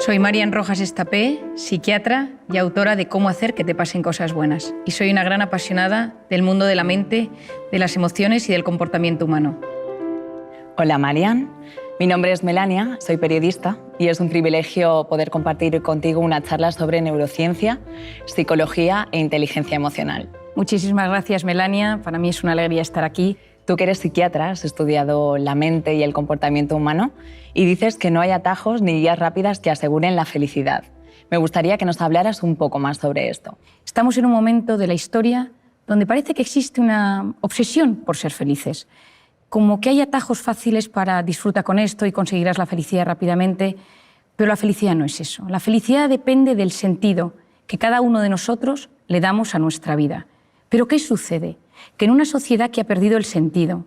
Soy Marian Rojas Estapé, psiquiatra y autora de Cómo hacer que te pasen cosas buenas. Y soy una gran apasionada del mundo de la mente, de las emociones y del comportamiento humano. Hola Marian, mi nombre es Melania, soy periodista y es un privilegio poder compartir contigo una charla sobre neurociencia, psicología e inteligencia emocional. Muchísimas gracias, Melania. Para mí es una alegría estar aquí. Tú que eres psiquiatra, has estudiado la mente y el comportamiento humano y dices que no hay atajos ni guías rápidas que aseguren la felicidad. Me gustaría que nos hablaras un poco más sobre esto. Estamos en un momento de la historia donde parece que existe una obsesión por ser felices. Como que hay atajos fáciles para disfrutar con esto y conseguirás la felicidad rápidamente, pero la felicidad no es eso. La felicidad depende del sentido que cada uno de nosotros le damos a nuestra vida. ¿Pero qué sucede? Que en una sociedad que ha perdido el sentido,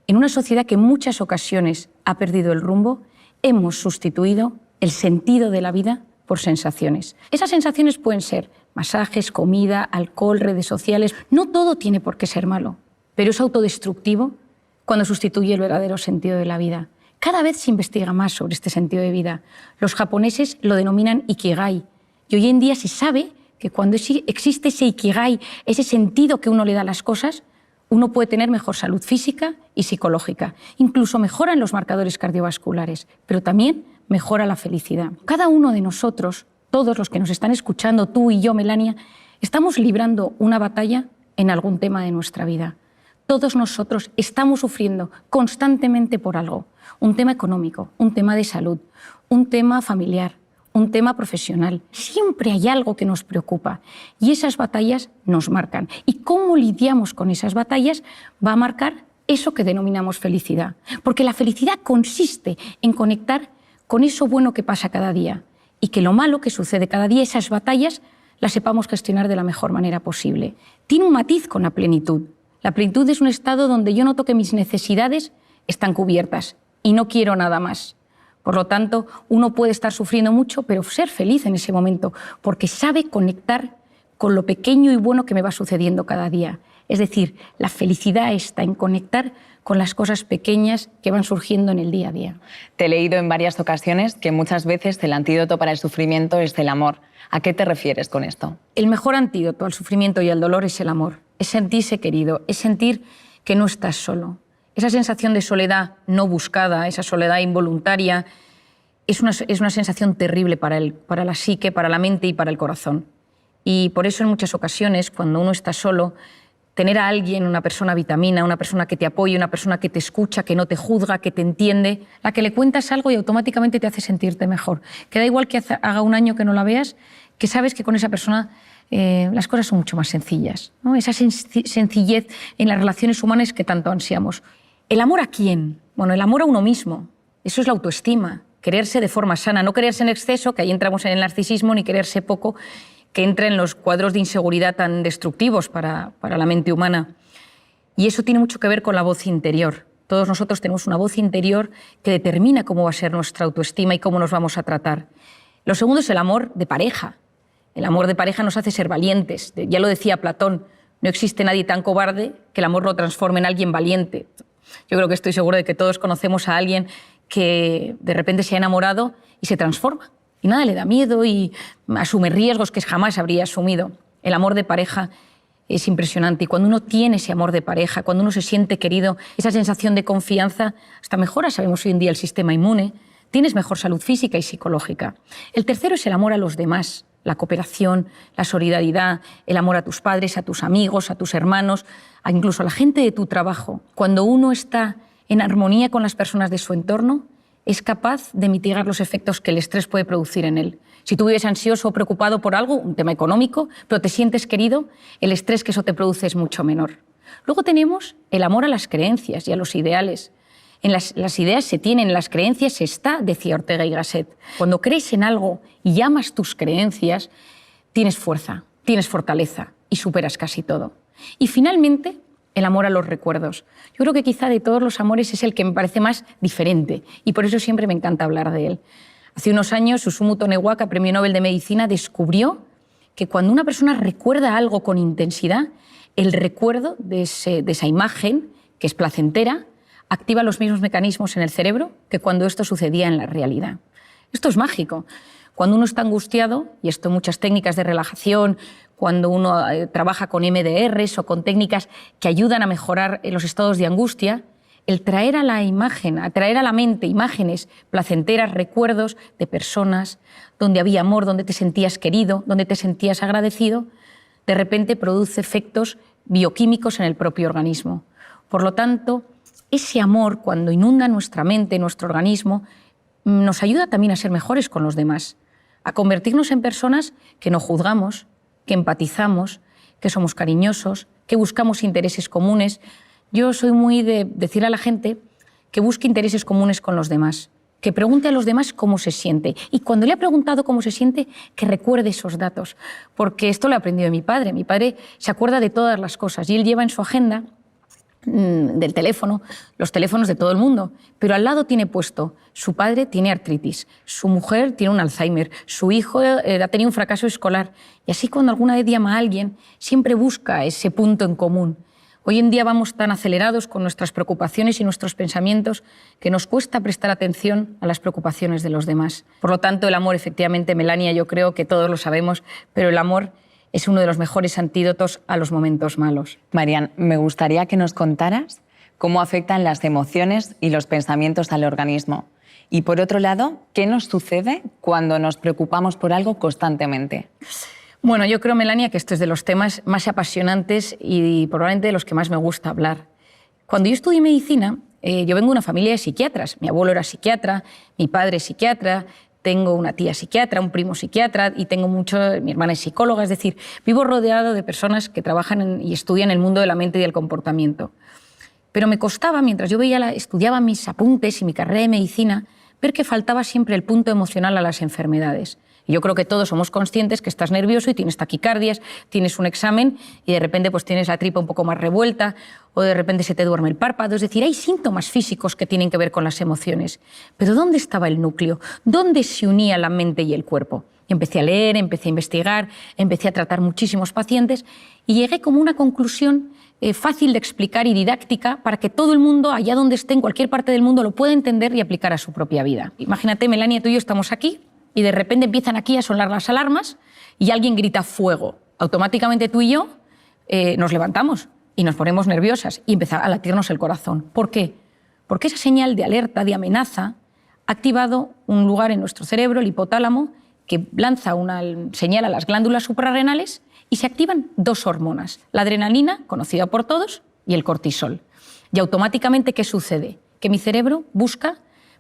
en una sociedad que en muchas ocasiones ha perdido el rumbo, hemos sustituido el sentido de la vida por sensaciones. Esas sensaciones pueden ser masajes, comida, alcohol, redes sociales. No todo tiene por qué ser malo, pero es autodestructivo cuando sustituye el verdadero sentido de la vida. Cada vez se investiga más sobre este sentido de vida. Los japoneses lo denominan Ikigai y hoy en día se sabe que cuando existe ese Ikigai, ese sentido que uno le da a las cosas, uno puede tener mejor salud física y psicológica. Incluso mejoran los marcadores cardiovasculares, pero también mejora la felicidad. Cada uno de nosotros, todos los que nos están escuchando, tú y yo, Melania, estamos librando una batalla en algún tema de nuestra vida. Todos nosotros estamos sufriendo constantemente por algo. Un tema económico, un tema de salud, un tema familiar, un tema profesional. Siempre hay algo que nos preocupa y esas batallas nos marcan. Y cómo lidiamos con esas batallas va a marcar eso que denominamos felicidad. Porque la felicidad consiste en conectar con eso bueno que pasa cada día y que lo malo que sucede cada día, esas batallas, las sepamos gestionar de la mejor manera posible. Tiene un matiz con la plenitud. La plenitud es un estado donde yo noto que mis necesidades están cubiertas y no quiero nada más. Por lo tanto, uno puede estar sufriendo mucho, pero ser feliz en ese momento, porque sabe conectar con lo pequeño y bueno que me va sucediendo cada día. Es decir, la felicidad está en conectar con las cosas pequeñas que van surgiendo en el día a día. Te he leído en varias ocasiones que muchas veces el antídoto para el sufrimiento es el amor. ¿A qué te refieres con esto? El mejor antídoto al sufrimiento y al dolor es el amor. Es sentirse querido, es sentir que no estás solo. Esa sensación de soledad no buscada, esa soledad involuntaria, es una sensación terrible para la psique, para la mente y para el corazón. Y por eso en muchas ocasiones, cuando uno está solo, tener a alguien, una persona vitamina, una persona que te apoye, una persona que te escucha, que no te juzga, que te entiende, la que le cuentas algo y automáticamente te hace sentirte mejor. Que da igual que haga un año que no la veas, que sabes que con esa persona las cosas son mucho más sencillas, ¿no? Esa sencillez en las relaciones humanas que tanto ansiamos. ¿El amor a quién? Bueno, el amor a uno mismo. Eso es la autoestima. Quererse de forma sana, no quererse en exceso, que ahí entramos en el narcisismo, ni quererse poco, que entra en los cuadros de inseguridad tan destructivos para la mente humana. Y eso tiene mucho que ver con la voz interior. Todos nosotros tenemos una voz interior que determina cómo va a ser nuestra autoestima y cómo nos vamos a tratar. Lo segundo es el amor de pareja. El amor de pareja nos hace ser valientes. Ya lo decía Platón, no existe nadie tan cobarde que el amor lo transforme en alguien valiente. Yo creo que estoy segura de que todos conocemos a alguien que de repente se ha enamorado y se transforma. Y nada le da miedo y asume riesgos que jamás habría asumido. El amor de pareja es impresionante. Y cuando uno tiene ese amor de pareja, cuando uno se siente querido, esa sensación de confianza, hasta mejora, sabemos hoy en día, el sistema inmune, tienes mejor salud física y psicológica. El tercero es el amor a los demás, la cooperación, la solidaridad, el amor a tus padres, a tus amigos, a tus hermanos, incluso a la gente de tu trabajo. Cuando uno está en armonía con las personas de su entorno, es capaz de mitigar los efectos que el estrés puede producir en él. Si tú vives ansioso o preocupado por algo, un tema económico, pero te sientes querido, el estrés que eso te produce es mucho menor. Luego tenemos el amor a las creencias y a los ideales. En las ideas se tienen, en las creencias se está, decía Ortega y Gasset. Cuando crees en algo y amas tus creencias, tienes fuerza, tienes fortaleza y superas casi todo. Y finalmente, el amor a los recuerdos. Yo creo que quizá de todos los amores es el que me parece más diferente y por eso siempre me encanta hablar de él. Hace unos años, Susumu Tonewaka, Premio Nobel de Medicina, descubrió que cuando una persona recuerda algo con intensidad, el recuerdo de esa imagen, que es placentera, activa los mismos mecanismos en el cerebro que cuando esto sucedía en la realidad. Esto es mágico. Cuando uno está angustiado, y esto en muchas técnicas de relajación, cuando uno trabaja con MDRs o con técnicas que ayudan a mejorar los estados de angustia, el traer a la imagen, atraer a la mente imágenes placenteras, recuerdos de personas donde había amor, donde te sentías querido, donde te sentías agradecido, de repente produce efectos bioquímicos en el propio organismo. Por lo tanto, ese amor, cuando inunda nuestra mente, nuestro organismo, nos ayuda también a ser mejores con los demás, a convertirnos en personas que no juzgamos, que empatizamos, que somos cariñosos, que buscamos intereses comunes. Yo soy muy de decir a la gente que busque intereses comunes con los demás, que pregunte a los demás cómo se siente. Y cuando le ha preguntado cómo se siente, que recuerde esos datos. Porque esto lo he aprendido de mi padre. Mi padre se acuerda de todas las cosas y él lleva en su agenda del teléfono, los teléfonos de todo el mundo, pero al lado tiene puesto, su padre tiene artritis, su mujer tiene un Alzheimer, su hijo ha tenido un fracaso escolar, y así cuando alguna vez llama a alguien, siempre busca ese punto en común. Hoy en día vamos tan acelerados con nuestras preocupaciones y nuestros pensamientos que nos cuesta prestar atención a las preocupaciones de los demás. Por lo tanto, el amor, efectivamente, Melania, yo creo que todos lo sabemos, pero el amor es uno de los mejores antídotos a los momentos malos. Marian, me gustaría que nos contaras cómo afectan las emociones y los pensamientos al organismo. Y por otro lado, ¿qué nos sucede cuando nos preocupamos por algo constantemente? Bueno, yo creo, Melania, que esto es de los temas más apasionantes y probablemente de los que más me gusta hablar. Cuando yo estudié medicina, yo vengo de una familia de psiquiatras. Mi abuelo era psiquiatra, mi padre es psiquiatra, tengo una tía psiquiatra, un primo psiquiatra y tengo mi hermana es psicóloga, es decir, vivo rodeado de personas que trabajan y estudian el mundo de la mente y del comportamiento. Pero me costaba, mientras yo estudiaba mis apuntes y mi carrera de medicina, ver que faltaba siempre el punto emocional a las enfermedades. Y yo creo que todos somos conscientes que estás nervioso y tienes taquicardias, tienes un examen y de repente pues tienes la tripa un poco más revuelta o de repente se te duerme el párpado. Es decir, hay síntomas físicos que tienen que ver con las emociones. Pero ¿dónde estaba el núcleo? ¿Dónde se unía la mente y el cuerpo? Y empecé a leer, empecé a investigar, empecé a tratar muchísimos pacientes y llegué como a una conclusión fácil de explicar y didáctica para que todo el mundo, allá donde esté, en cualquier parte del mundo, lo pueda entender y aplicar a su propia vida. Imagínate, Melania, tú y yo estamos aquí y de repente empiezan aquí a sonar las alarmas y alguien grita fuego. Automáticamente tú y yo nos levantamos y nos ponemos nerviosas y empieza a latirnos el corazón. ¿Por qué? Porque esa señal de alerta, de amenaza, ha activado un lugar en nuestro cerebro, el hipotálamo, que lanza una señal a las glándulas suprarrenales y se activan dos hormonas, la adrenalina, conocida por todos, y el cortisol. Y automáticamente, ¿qué sucede? Que mi cerebro busca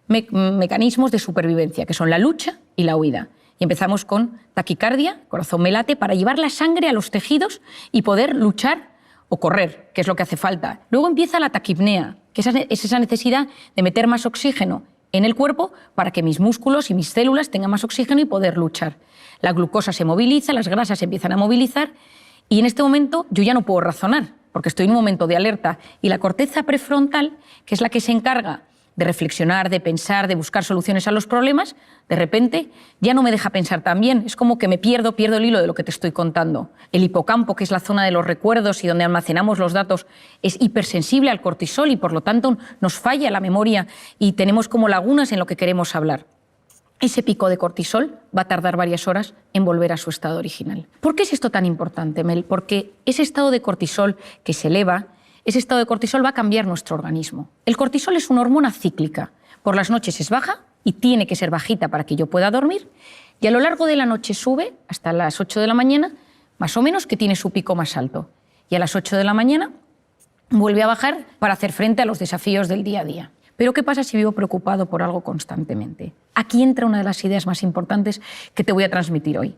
mecanismos de supervivencia, que son la lucha y la huida. Y empezamos con taquicardia, corazón me late, para llevar la sangre a los tejidos y poder luchar o correr, que es lo que hace falta. Luego empieza la taquipnea, que es esa necesidad de meter más oxígeno en el cuerpo para que mis músculos y mis células tengan más oxígeno y poder luchar. La glucosa se moviliza, las grasas se empiezan a movilizar y en este momento yo ya no puedo razonar porque estoy en un momento de alerta y la corteza prefrontal, que es la que se encarga de reflexionar, de pensar, de buscar soluciones a los problemas, de repente ya no me deja pensar tan bien. Es como que me pierdo el hilo de lo que te estoy contando. El hipocampo, que es la zona de los recuerdos y donde almacenamos los datos, es hipersensible al cortisol y por lo tanto nos falla la memoria y tenemos como lagunas en lo que queremos hablar. Ese pico de cortisol va a tardar varias horas en volver a su estado original. ¿Por qué es esto tan importante, Mel? Porque ese estado de cortisol que se eleva, ese estado de cortisol va a cambiar nuestro organismo. El cortisol es una hormona cíclica. Por las noches es baja y tiene que ser bajita para que yo pueda dormir. Y a lo largo de la noche sube hasta las 8 de la mañana, más o menos, que tiene su pico más alto. Y a las 8 de la mañana vuelve a bajar para hacer frente a los desafíos del día a día. Pero ¿qué pasa si vivo preocupado por algo constantemente? Aquí entra una de las ideas más importantes que te voy a transmitir hoy.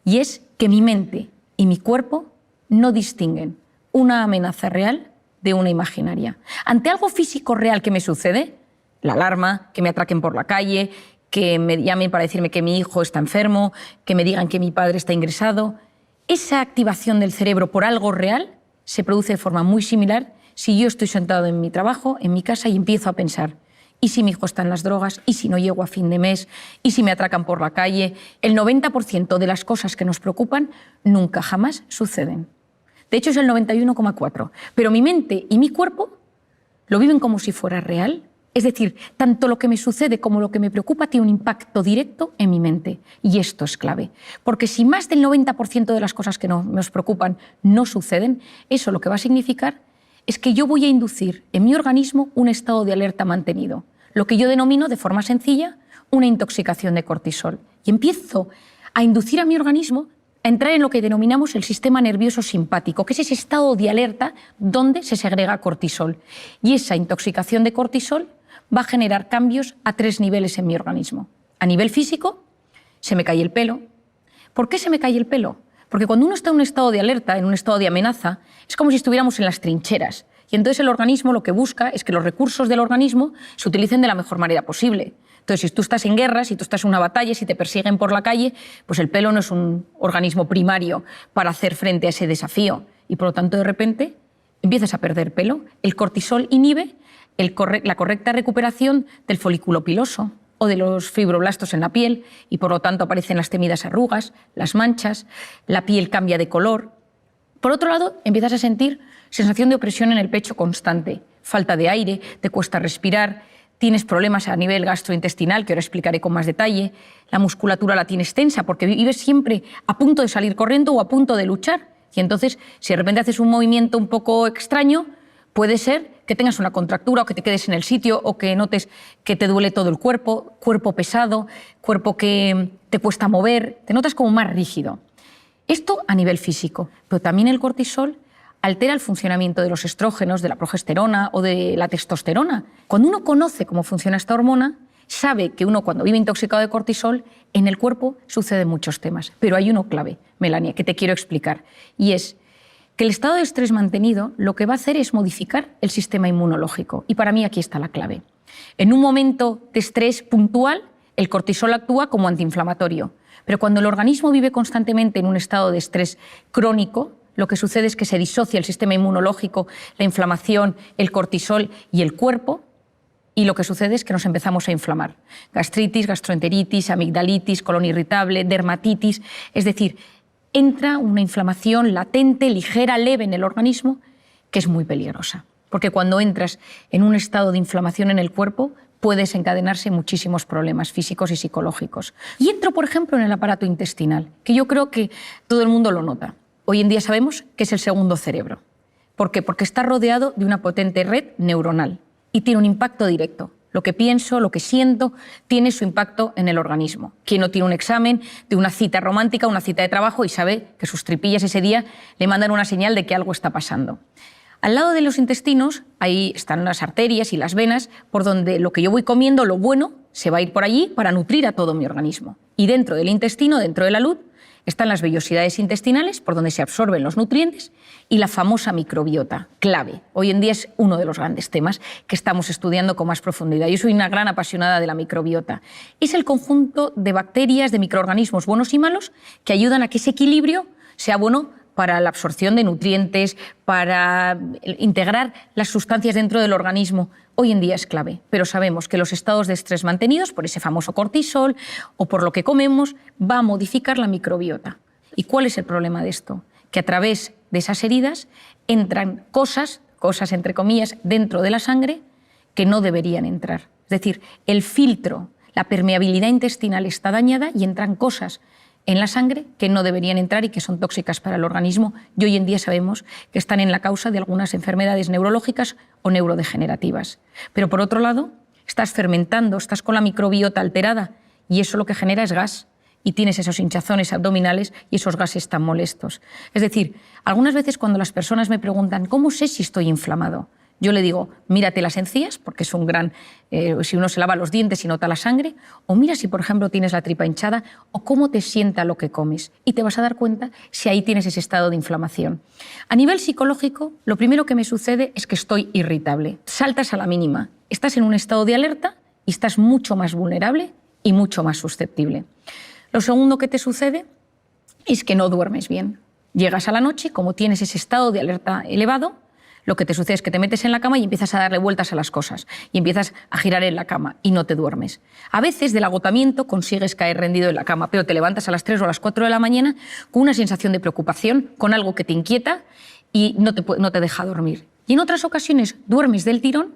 Y es que mi mente y mi cuerpo no distinguen una amenaza real de una imaginaria. Ante algo físico real que me sucede, la alarma, que me atraquen por la calle, que me llamen para decirme que mi hijo está enfermo, que me digan que mi padre está ingresado, esa activación del cerebro por algo real se produce de forma muy similar si yo estoy sentado en mi trabajo, en mi casa, y empiezo a pensar, ¿y si mi hijo está en las drogas? ¿Y si no llego a fin de mes? ¿Y si me atracan por la calle? El 90% de las cosas que nos preocupan nunca jamás suceden. De hecho, es el 91,4%. Pero mi mente y mi cuerpo lo viven como si fuera real Es decir, tanto lo que me sucede como lo que me preocupa tiene un impacto directo en mi mente. Y esto es clave. Porque si más del 90% de las cosas que nos preocupan no suceden, eso lo que va a significar es que yo voy a inducir en mi organismo un estado de alerta mantenido. Lo que yo denomino, de forma sencilla, una intoxicación de cortisol. Y empiezo a inducir a mi organismo a entrar en lo que denominamos el sistema nervioso simpático, que es ese estado de alerta donde se segrega cortisol. Y esa intoxicación de cortisol va a generar cambios a 3 niveles en mi organismo. A nivel físico, se me cae el pelo. ¿Por qué se me cae el pelo? Porque cuando uno está en un estado de alerta, en un estado de amenaza, es como si estuviéramos en las trincheras. Y entonces el organismo lo que busca es que los recursos del organismo se utilicen de la mejor manera posible. Entonces, si tú estás en guerra, si tú estás en una batalla, si te persiguen por la calle, pues el pelo no es un organismo primario para hacer frente a ese desafío. Y por lo tanto, de repente, empiezas a perder pelo. El cortisol inhibe la correcta recuperación del folículo piloso o de los fibroblastos en la piel y por lo tanto aparecen las temidas arrugas, las manchas, la piel cambia de color. Por otro lado, empiezas a sentir sensación de opresión en el pecho constante, falta de aire, te cuesta respirar, tienes problemas a nivel gastrointestinal, que ahora explicaré con más detalle, la musculatura la tienes tensa porque vives siempre a punto de salir corriendo o a punto de luchar. Y entonces, si de repente haces un movimiento un poco extraño, puede ser que tengas una contractura o que te quedes en el sitio o que notes que te duele todo el cuerpo, cuerpo pesado, cuerpo que te cuesta mover, te notas como más rígido. Esto a nivel físico, pero también el cortisol altera el funcionamiento de los estrógenos, de la progesterona o de la testosterona. Cuando uno conoce cómo funciona esta hormona, sabe que uno cuando vive intoxicado de cortisol, en el cuerpo suceden muchos temas. Pero hay uno clave, Melania, que te quiero explicar, y es que el estado de estrés mantenido lo que va a hacer es modificar el sistema inmunológico. Y para mí aquí está la clave. En un momento de estrés puntual, el cortisol actúa como antiinflamatorio. Pero cuando el organismo vive constantemente en un estado de estrés crónico, lo que sucede es que se disocia el sistema inmunológico, la inflamación, el cortisol y el cuerpo, y lo que sucede es que nos empezamos a inflamar. Gastritis, gastroenteritis, amigdalitis, colon irritable, dermatitis, es decir, entra una inflamación latente, ligera, leve en el organismo, que es muy peligrosa. Porque cuando entras en un estado de inflamación en el cuerpo, puede desencadenarse muchísimos problemas físicos y psicológicos. Y entro, por ejemplo, en el aparato intestinal, que yo creo que todo el mundo lo nota. Hoy en día sabemos que es el segundo cerebro. ¿Por qué? Porque está rodeado de una potente red neuronal y tiene un impacto directo. Lo que pienso, lo que siento, tiene su impacto en el organismo. Quien no tiene un examen de una cita romántica, una cita de trabajo y sabe que sus tripillas ese día le mandan una señal de que algo está pasando. Al lado de los intestinos, ahí están las arterias y las venas, por donde lo que yo voy comiendo, lo bueno, se va a ir por allí para nutrir a todo mi organismo. Y dentro del intestino, dentro de la luz, están las vellosidades intestinales, por donde se absorben los nutrientes, y la famosa microbiota, clave. Hoy en día es uno de los grandes temas que estamos estudiando con más profundidad. Yo soy una gran apasionada de la microbiota. Es el conjunto de bacterias, de microorganismos buenos y malos, que ayudan a que ese equilibrio sea bueno para la absorción de nutrientes, para integrar las sustancias dentro del organismo. Hoy en día es clave, pero sabemos que los estados de estrés mantenidos por ese famoso cortisol o por lo que comemos va a modificar la microbiota. ¿Y cuál es el problema de esto? Que a través de esas heridas entran cosas entre comillas, dentro de la sangre que no deberían entrar. Es decir, el filtro, la permeabilidad intestinal está dañada y entran cosas en la sangre que no deberían entrar y que son tóxicas para el organismo, y hoy en día sabemos que están en la causa de algunas enfermedades neurológicas o neurodegenerativas. Pero por otro lado, estás fermentando, estás con la microbiota alterada y eso lo que genera es gas y tienes esos hinchazones abdominales y esos gases tan molestos. Es decir, algunas veces cuando las personas me preguntan ¿cómo sé si estoy inflamado? Yo le digo, mírate las encías, porque es un gran... si uno se lava los dientes y nota la sangre, o mira si, por ejemplo, tienes la tripa hinchada, o cómo te sienta lo que comes. Y te vas a dar cuenta si ahí tienes ese estado de inflamación. A nivel psicológico, lo primero que me sucede es que estoy irritable. Saltas a la mínima. Estás en un estado de alerta y estás mucho más vulnerable y mucho más susceptible. Lo segundo que te sucede es que no duermes bien. Llegas a la noche, como tienes ese estado de alerta elevado, lo que te sucede es que te metes en la cama y empiezas a darle vueltas a las cosas y empiezas a girar en la cama y no te duermes. A veces del agotamiento consigues caer rendido en la cama, pero te levantas a las 3 o a las 4 de la mañana con una sensación de preocupación, con algo que te inquieta y no te deja dormir. Y en otras ocasiones duermes del tirón,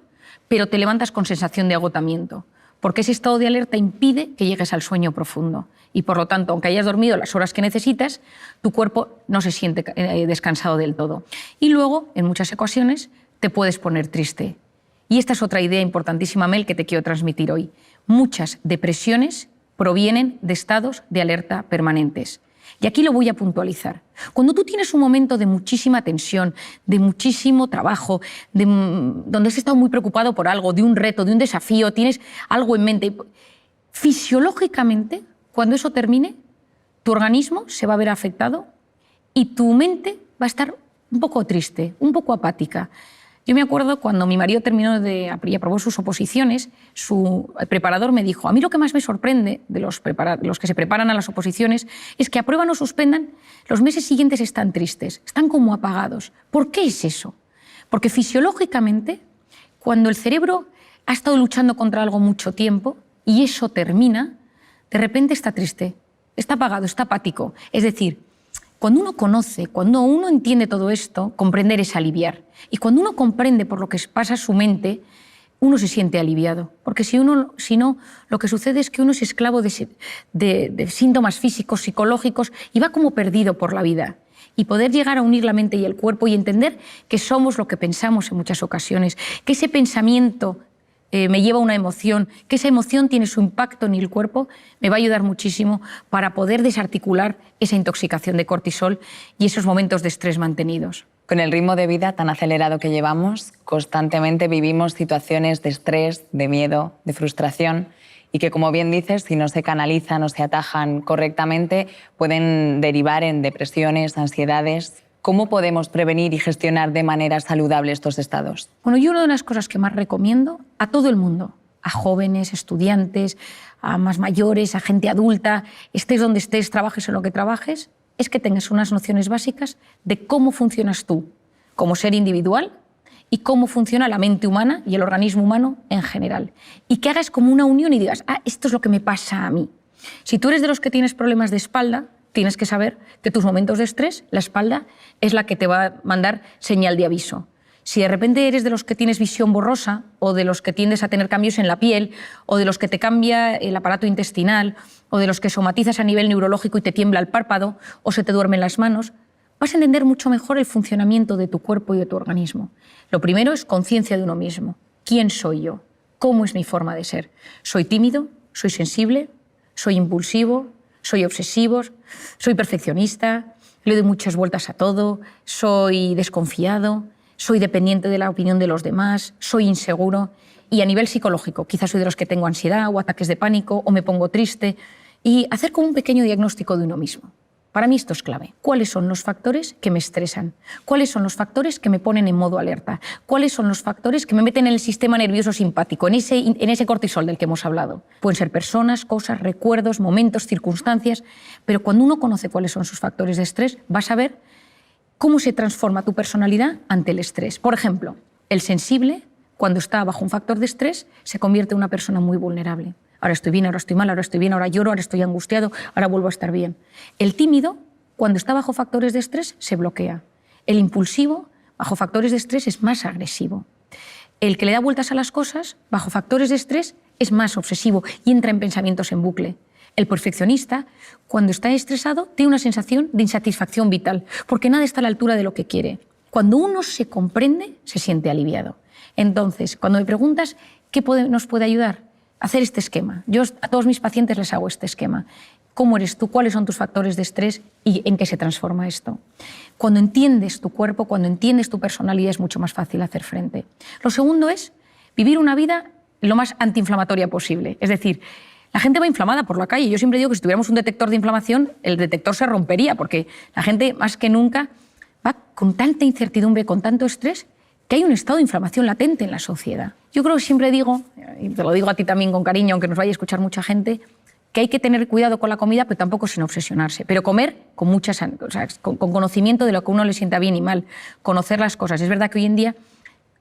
pero te levantas con sensación de agotamiento, porque ese estado de alerta impide que llegues al sueño profundo. Y por lo tanto, aunque hayas dormido las horas que necesitas, tu cuerpo no se siente descansado del todo. Y luego, en muchas ocasiones, te puedes poner triste. Y esta es otra idea importantísima, Mel, que te quiero transmitir hoy. Muchas depresiones provienen de estados de alerta permanentes. Y aquí lo voy a puntualizar. Cuando tú tienes un momento de muchísima tensión, de muchísimo trabajo, donde has estado muy preocupado por algo, de un reto, de un desafío, tienes algo en mente, fisiológicamente, cuando eso termine, tu organismo se va a ver afectado y tu mente va a estar un poco triste, un poco apática. Yo me acuerdo cuando mi marido terminó y aprobó sus oposiciones, su preparador me dijo: a mí lo que más me sorprende de los que se preparan a las oposiciones es que aprueban o suspendan, los meses siguientes están tristes, están como apagados. ¿Por qué es eso? Porque fisiológicamente, cuando el cerebro ha estado luchando contra algo mucho tiempo y eso termina, de repente está triste, está apagado, está apático. Es decir, cuando uno conoce, cuando uno entiende todo esto, comprender es aliviar. Y cuando uno comprende por lo que pasa su mente, uno se siente aliviado. Porque si no, lo que sucede es que uno es esclavo de síntomas físicos, psicológicos, y va como perdido por la vida. Y poder llegar a unir la mente y el cuerpo y entender que somos lo que pensamos en muchas ocasiones, que ese pensamiento me lleva a una emoción, que esa emoción tiene su impacto en el cuerpo, me va a ayudar muchísimo para poder desarticular esa intoxicación de cortisol y esos momentos de estrés mantenidos. Con el ritmo de vida tan acelerado que llevamos, constantemente vivimos situaciones de estrés, de miedo, de frustración y que, como bien dices, si no se canalizan o se atajan correctamente, pueden derivar en depresiones, ansiedades. ¿Cómo podemos prevenir y gestionar de manera saludable estos estados? Bueno, yo una de las cosas que más recomiendo a todo el mundo, a jóvenes, estudiantes, a más mayores, a gente adulta, estés donde estés, trabajes en lo que trabajes, es que tengas unas nociones básicas de cómo funcionas tú como ser individual y cómo funciona la mente humana y el organismo humano en general. Y que hagas como una unión y digas: ah, esto es lo que me pasa a mí. Si tú eres de los que tienes problemas de espalda, tienes que saber que tus momentos de estrés, la espalda es la que te va a mandar señal de aviso. Si de repente eres de los que tienes visión borrosa o de los que tiendes a tener cambios en la piel o de los que te cambia el aparato intestinal o de los que somatizas a nivel neurológico y te tiembla el párpado o se te duermen las manos, vas a entender mucho mejor el funcionamiento de tu cuerpo y de tu organismo. Lo primero es conciencia de uno mismo. ¿Quién soy yo? ¿Cómo es mi forma de ser? ¿Soy tímido? ¿Soy sensible? ¿Soy impulsivo? ¿Soy obsesivo? ¿Soy perfeccionista? ¿Le doy muchas vueltas a todo? ¿Soy desconfiado? ¿Soy dependiente de la opinión de los demás? ¿Soy inseguro? Y a nivel psicológico, quizás soy de los que tengo ansiedad o ataques de pánico o me pongo triste. Y hacer como un pequeño diagnóstico de uno mismo. Para mí esto es clave. ¿Cuáles son los factores que me estresan? ¿Cuáles son los factores que me ponen en modo alerta? ¿Cuáles son los factores que me meten en el sistema nervioso simpático, en ese cortisol del que hemos hablado? Pueden ser personas, cosas, recuerdos, momentos, circunstancias, pero cuando uno conoce cuáles son sus factores de estrés, vas a ver cómo se transforma tu personalidad ante el estrés. Por ejemplo, el sensible, cuando está bajo un factor de estrés, se convierte en una persona muy vulnerable. Ahora estoy bien, ahora estoy mal, ahora estoy bien, ahora lloro, ahora estoy angustiado, ahora vuelvo a estar bien. El tímido, cuando está bajo factores de estrés, se bloquea. El impulsivo, bajo factores de estrés, es más agresivo. El que le da vueltas a las cosas, bajo factores de estrés, es más obsesivo y entra en pensamientos en bucle. El perfeccionista, cuando está estresado, tiene una sensación de insatisfacción vital, porque nada está a la altura de lo que quiere. Cuando uno se comprende, se siente aliviado. Entonces, cuando me preguntas qué nos puede ayudar, hacer este esquema. Yo a todos mis pacientes les hago este esquema. ¿Cómo eres tú? ¿Cuáles son tus factores de estrés? ¿Y en qué se transforma esto? Cuando entiendes tu cuerpo, cuando entiendes tu personalidad, es mucho más fácil hacer frente. Lo segundo es vivir una vida lo más antiinflamatoria posible. Es decir, la gente va inflamada por la calle. Yo siempre digo que si tuviéramos un detector de inflamación, el detector se rompería, porque la gente, más que nunca, va con tanta incertidumbre, con tanto estrés, que hay un estado de inflamación latente en la sociedad. Yo creo que siempre digo, y te lo digo a ti también con cariño, aunque nos vaya a escuchar mucha gente, que hay que tener cuidado con la comida, pero tampoco sin obsesionarse. Pero comer con con conocimiento de lo que a uno le sienta bien y mal, conocer las cosas. Es verdad que hoy en día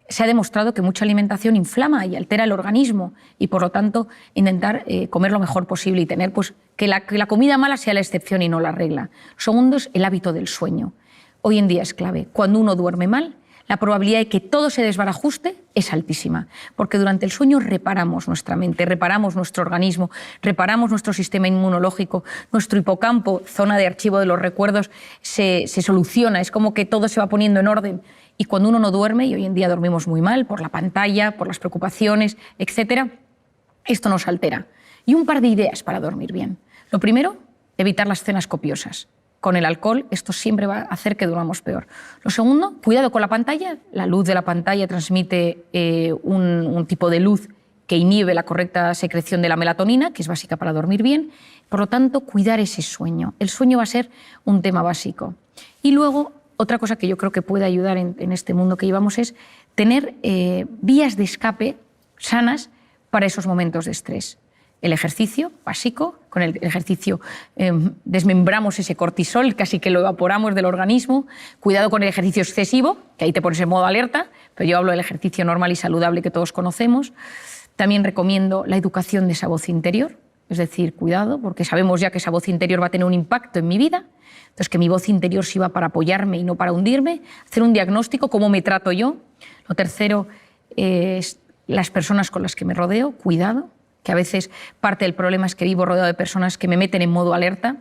se ha demostrado que mucha alimentación inflama y altera el organismo y, por lo tanto, intentar comer lo mejor posible y tener que la comida mala sea la excepción y no la regla. Lo segundo es el hábito del sueño. Hoy en día es clave. Cuando uno duerme mal, la probabilidad de que todo se desbarajuste es altísima, porque durante el sueño reparamos nuestra mente, reparamos nuestro organismo, reparamos nuestro sistema inmunológico, nuestro hipocampo, zona de archivo de los recuerdos, se soluciona, es como que todo se va poniendo en orden. Y cuando uno no duerme, y hoy en día dormimos muy mal por la pantalla, por las preocupaciones, etc., esto nos altera. Y un par de ideas para dormir bien. Lo primero, evitar las cenas copiosas. Con el alcohol esto siempre va a hacer que durmamos peor. Lo segundo, cuidado con la pantalla. La luz de la pantalla transmite un tipo de luz que inhibe la correcta secreción de la melatonina, que es básica para dormir bien. Por lo tanto, cuidar ese sueño. El sueño va a ser un tema básico. Y luego, otra cosa que yo creo que puede ayudar en este mundo que llevamos es tener vías de escape sanas para esos momentos de estrés. El ejercicio básico, con el ejercicio desmembramos ese cortisol, casi que lo evaporamos del organismo. Cuidado con el ejercicio excesivo, que ahí te pones en modo alerta, pero yo hablo del ejercicio normal y saludable que todos conocemos. También recomiendo la educación de esa voz interior, es decir, cuidado, porque sabemos ya que esa voz interior va a tener un impacto en mi vida, entonces que mi voz interior sirva para apoyarme y no para hundirme, hacer un diagnóstico, cómo me trato yo. Lo tercero es las personas con las que me rodeo, cuidado, que a veces parte del problema es que vivo rodeado de personas que me meten en modo alerta.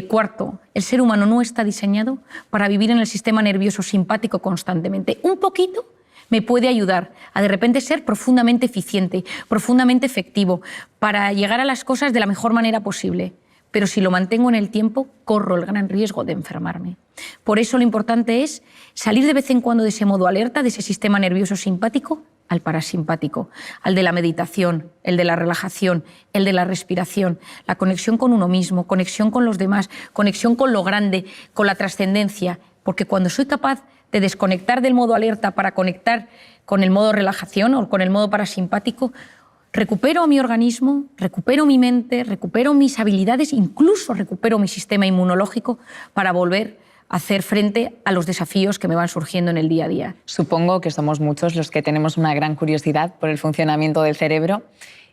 Cuarto, el ser humano no está diseñado para vivir en el sistema nervioso simpático constantemente. Un poquito me puede ayudar a de repente ser profundamente eficiente, profundamente efectivo, para llegar a las cosas de la mejor manera posible. Pero si lo mantengo en el tiempo, corro el gran riesgo de enfermarme. Por eso lo importante es salir de vez en cuando de ese modo alerta, de ese sistema nervioso simpático, al parasimpático, al de la meditación, el de la relajación, el de la respiración, la conexión con uno mismo, conexión con los demás, conexión con lo grande, con la trascendencia, porque cuando soy capaz de desconectar del modo alerta para conectar con el modo relajación o con el modo parasimpático, recupero mi organismo, recupero mi mente, recupero mis habilidades, incluso recupero mi sistema inmunológico para volver a hacer frente a los desafíos que me van surgiendo en el día a día. Supongo que somos muchos los que tenemos una gran curiosidad por el funcionamiento del cerebro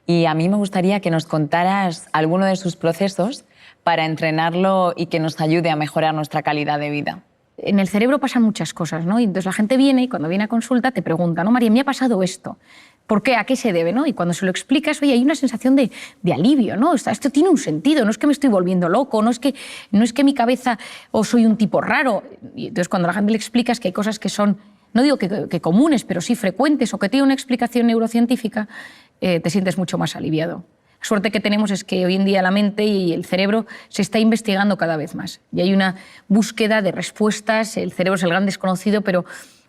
y a mí me gustaría que nos contaras alguno de sus procesos para entrenarlo y que nos ayude a mejorar nuestra calidad de vida. En el cerebro pasan muchas cosas, ¿no? Y entonces la gente viene y cuando viene a consulta te pregunta, ¿no, María, me ha pasado esto? ¿Por qué? ¿A qué se debe? ¿No? Y cuando se lo explicas, oye, hay una sensación de alivio, ¿no? Esto tiene un sentido, no es que me estoy volviendo loco, no es que mi cabeza o soy un tipo raro. Y entonces cuando a la gente le explicas que hay cosas que son, no digo que comunes, pero sí frecuentes o que tienen una explicación neurocientífica, te sientes mucho más aliviado. La suerte que tenemos es que hoy en día la mente y el cerebro se está investigando cada vez más y hay una búsqueda de respuestas, el cerebro es el gran desconocido, pero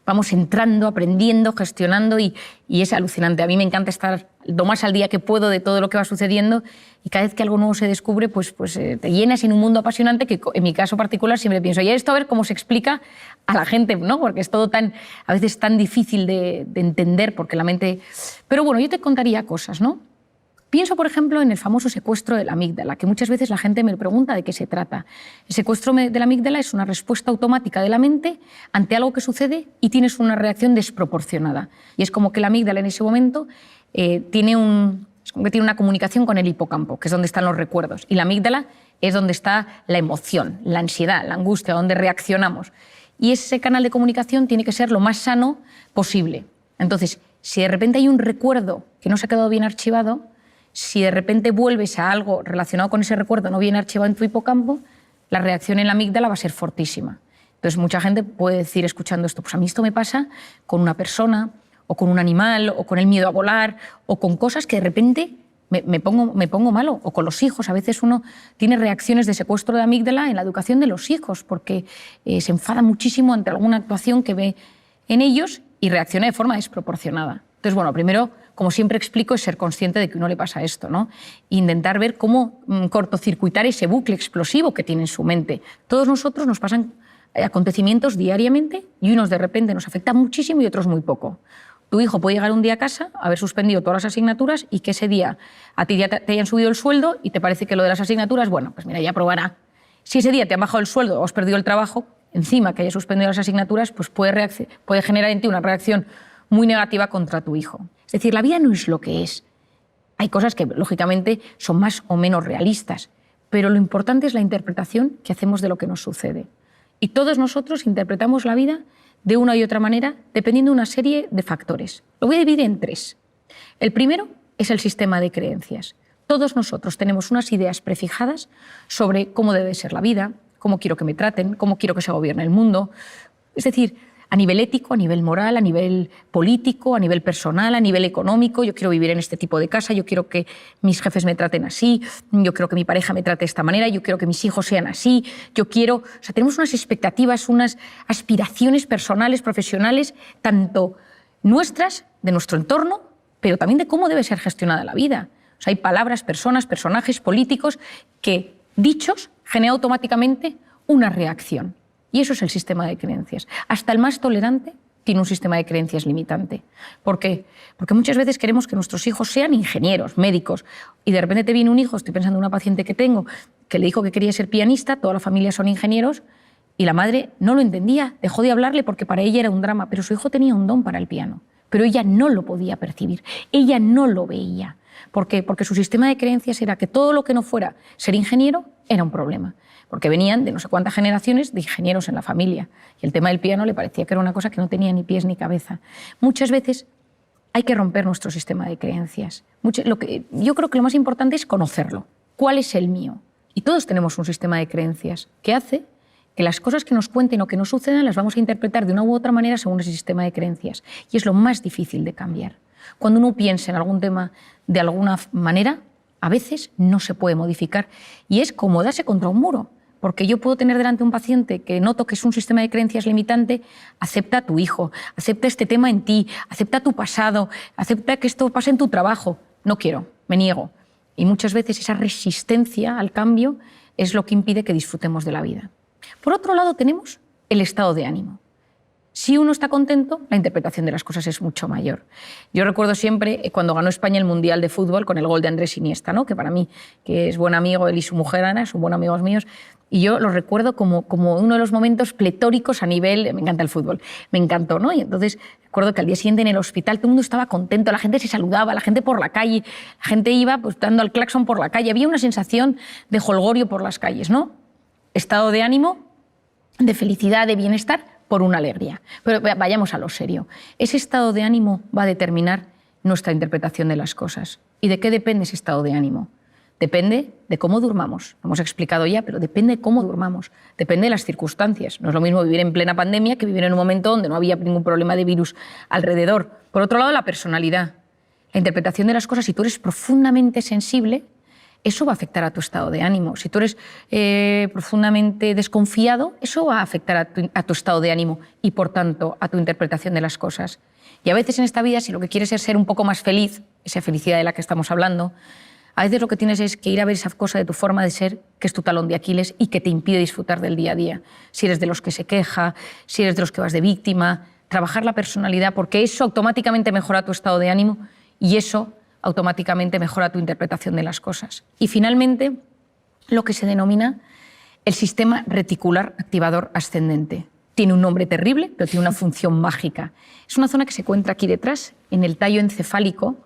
vamos entrando, aprendiendo, gestionando y es alucinante. A mí me encanta estar lo más al día que puedo de todo lo que va sucediendo y cada vez que algo nuevo se descubre, pues te llenas en un mundo apasionante que en mi caso particular siempre pienso, y esto a ver cómo se explica a la gente, ¿no? Porque es todo a veces tan difícil de entender porque la mente... Pero bueno, yo te contaría cosas, ¿no? Pienso, por ejemplo, en el famoso secuestro de la amígdala, que muchas veces la gente me pregunta de qué se trata. El secuestro de la amígdala es una respuesta automática de la mente ante algo que sucede y tienes una reacción desproporcionada. Y es como que la amígdala en ese momento tiene una comunicación con el hipocampo, que es donde están los recuerdos. Y la amígdala es donde está la emoción, la ansiedad, la angustia, donde reaccionamos. Y ese canal de comunicación tiene que ser lo más sano posible. Entonces, si de repente hay un recuerdo que no se ha quedado bien archivado, si de repente vuelves a algo relacionado con ese recuerdo no bien archivado en tu hipocampo, la reacción en la amígdala va a ser fortísima. Entonces, mucha gente puede decir, escuchando esto, pues a mí esto me pasa con una persona, o con un animal, o con el miedo a volar, o con cosas que de repente me pongo malo, o con los hijos. A veces uno tiene reacciones de secuestro de amígdala en la educación de los hijos, porque se enfada muchísimo ante alguna actuación que ve en ellos y reacciona de forma desproporcionada. Entonces, bueno, primero, como siempre explico, es ser consciente de que a uno le pasa esto, ¿no? E intentar ver cómo cortocircuitar ese bucle explosivo que tiene en su mente. Todos nosotros nos pasan acontecimientos diariamente y unos de repente nos afectan muchísimo y otros muy poco. Tu hijo puede llegar un día a casa, haber suspendido todas las asignaturas y que ese día a ti ya te hayan subido el sueldo y te parece que lo de las asignaturas, bueno, pues mira, ya probará. Si ese día te han bajado el sueldo o has perdido el trabajo, encima que hayas suspendido las asignaturas, pues puede generar en ti una reacción muy negativa contra tu hijo. Es decir, la vida no es lo que es. Hay cosas que, lógicamente, son más o menos realistas, pero lo importante es la interpretación que hacemos de lo que nos sucede. Y todos nosotros interpretamos la vida de una y otra manera dependiendo de una serie de factores. Lo voy a dividir en 3. El primero es el sistema de creencias. Todos nosotros tenemos unas ideas prefijadas sobre cómo debe ser la vida, cómo quiero que me traten, cómo quiero que se gobierne el mundo. Es decir, a nivel ético, a nivel moral, a nivel político, a nivel personal, a nivel económico. Yo quiero vivir en este tipo de casa, yo quiero que mis jefes me traten así, yo quiero que mi pareja me trate de esta manera, yo quiero que mis hijos sean así, yo quiero... O sea, tenemos unas expectativas, unas aspiraciones personales, profesionales, tanto nuestras, de nuestro entorno, pero también de cómo debe ser gestionada la vida. O sea, hay palabras, personas, personajes políticos que, dichos, generan automáticamente una reacción. Y eso es el sistema de creencias. Hasta el más tolerante tiene un sistema de creencias limitante. ¿Por qué? Porque muchas veces queremos que nuestros hijos sean ingenieros, médicos, y de repente te viene un hijo, estoy pensando en una paciente que tengo, que le dijo que quería ser pianista, toda la familia son ingenieros, y la madre no lo entendía, dejó de hablarle porque para ella era un drama, pero su hijo tenía un don para el piano, pero ella no lo podía percibir, ella no lo veía. ¿Por qué? Porque su sistema de creencias era que todo lo que no fuera ser ingeniero era un problema, porque venían de no sé cuántas generaciones de ingenieros en la familia, y el tema del piano le parecía que era una cosa que no tenía ni pies ni cabeza. Muchas veces hay que romper nuestro sistema de creencias. Yo creo que lo más importante es conocerlo. ¿Cuál es el mío? Y todos tenemos un sistema de creencias que hace que las cosas que nos cuenten o que nos sucedan las vamos a interpretar de una u otra manera según ese sistema de creencias. Y es lo más difícil de cambiar. Cuando uno piensa en algún tema de alguna manera, a veces no se puede modificar. Y es como darse contra un muro. Porque yo puedo tener delante un paciente que noto que es un sistema de creencias limitante, acepta a tu hijo, acepta este tema en ti, acepta tu pasado, acepta que esto pase en tu trabajo. No quiero, me niego. Y muchas veces esa resistencia al cambio es lo que impide que disfrutemos de la vida. Por otro lado tenemos el estado de ánimo. Si uno está contento, la interpretación de las cosas es mucho mayor. Yo recuerdo siempre cuando ganó España el Mundial de Fútbol con el gol de Andrés Iniesta, ¿no? Que para mí, que es buen amigo, él y su mujer Ana, son buenos amigos míos, y yo lo recuerdo como uno de los momentos pletóricos a nivel... Me encanta el fútbol, me encantó, ¿no? Y entonces recuerdo que al día siguiente en el hospital todo el mundo estaba contento, la gente se saludaba, la gente por la calle, la gente iba pues, dando al claxon por la calle, había una sensación de jolgorio por las calles, ¿no? Estado de ánimo, de felicidad, de bienestar, por una alegría. Pero vayamos a lo serio. Ese estado de ánimo va a determinar nuestra interpretación de las cosas. ¿Y de qué depende ese estado de ánimo? Depende de cómo durmamos. Lo hemos explicado ya, pero depende de cómo durmamos. Depende de las circunstancias. No es lo mismo vivir en plena pandemia que vivir en un momento donde no había ningún problema de virus alrededor. Por otro lado, la personalidad. La interpretación de las cosas, si tú eres profundamente sensible, eso va a afectar a tu estado de ánimo. Si tú eres profundamente desconfiado, eso va a afectar a tu estado de ánimo y, por tanto, a tu interpretación de las cosas. Y a veces en esta vida, si lo que quieres es ser un poco más feliz, esa felicidad de la que estamos hablando, a veces lo que tienes es que ir a ver esa cosa de tu forma de ser, que es tu talón de Aquiles y que te impide disfrutar del día a día. Si eres de los que se queja, si eres de los que vas de víctima, trabajar la personalidad, porque eso automáticamente mejora tu estado de ánimo y eso automáticamente mejora tu interpretación de las cosas. Y finalmente, lo que se denomina el sistema reticular activador ascendente. Tiene un nombre terrible, pero tiene una función mágica. Es una zona que se encuentra aquí detrás, en el tallo encefálico,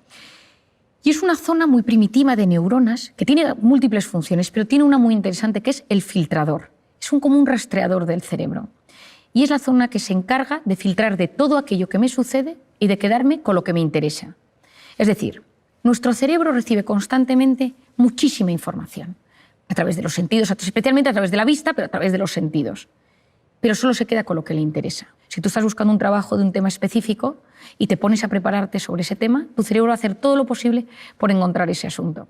y es una zona muy primitiva de neuronas que tiene múltiples funciones, pero tiene una muy interesante que es el filtrador. Es como un rastreador del cerebro. Y es la zona que se encarga de filtrar de todo aquello que me sucede y de quedarme con lo que me interesa. Es decir, nuestro cerebro recibe constantemente muchísima información, a través de los sentidos, especialmente a través de la vista, pero a través de los sentidos. Pero solo se queda con lo que le interesa. Si tú estás buscando un trabajo de un tema específico y te pones a prepararte sobre ese tema, tu cerebro va a hacer todo lo posible por encontrar ese asunto.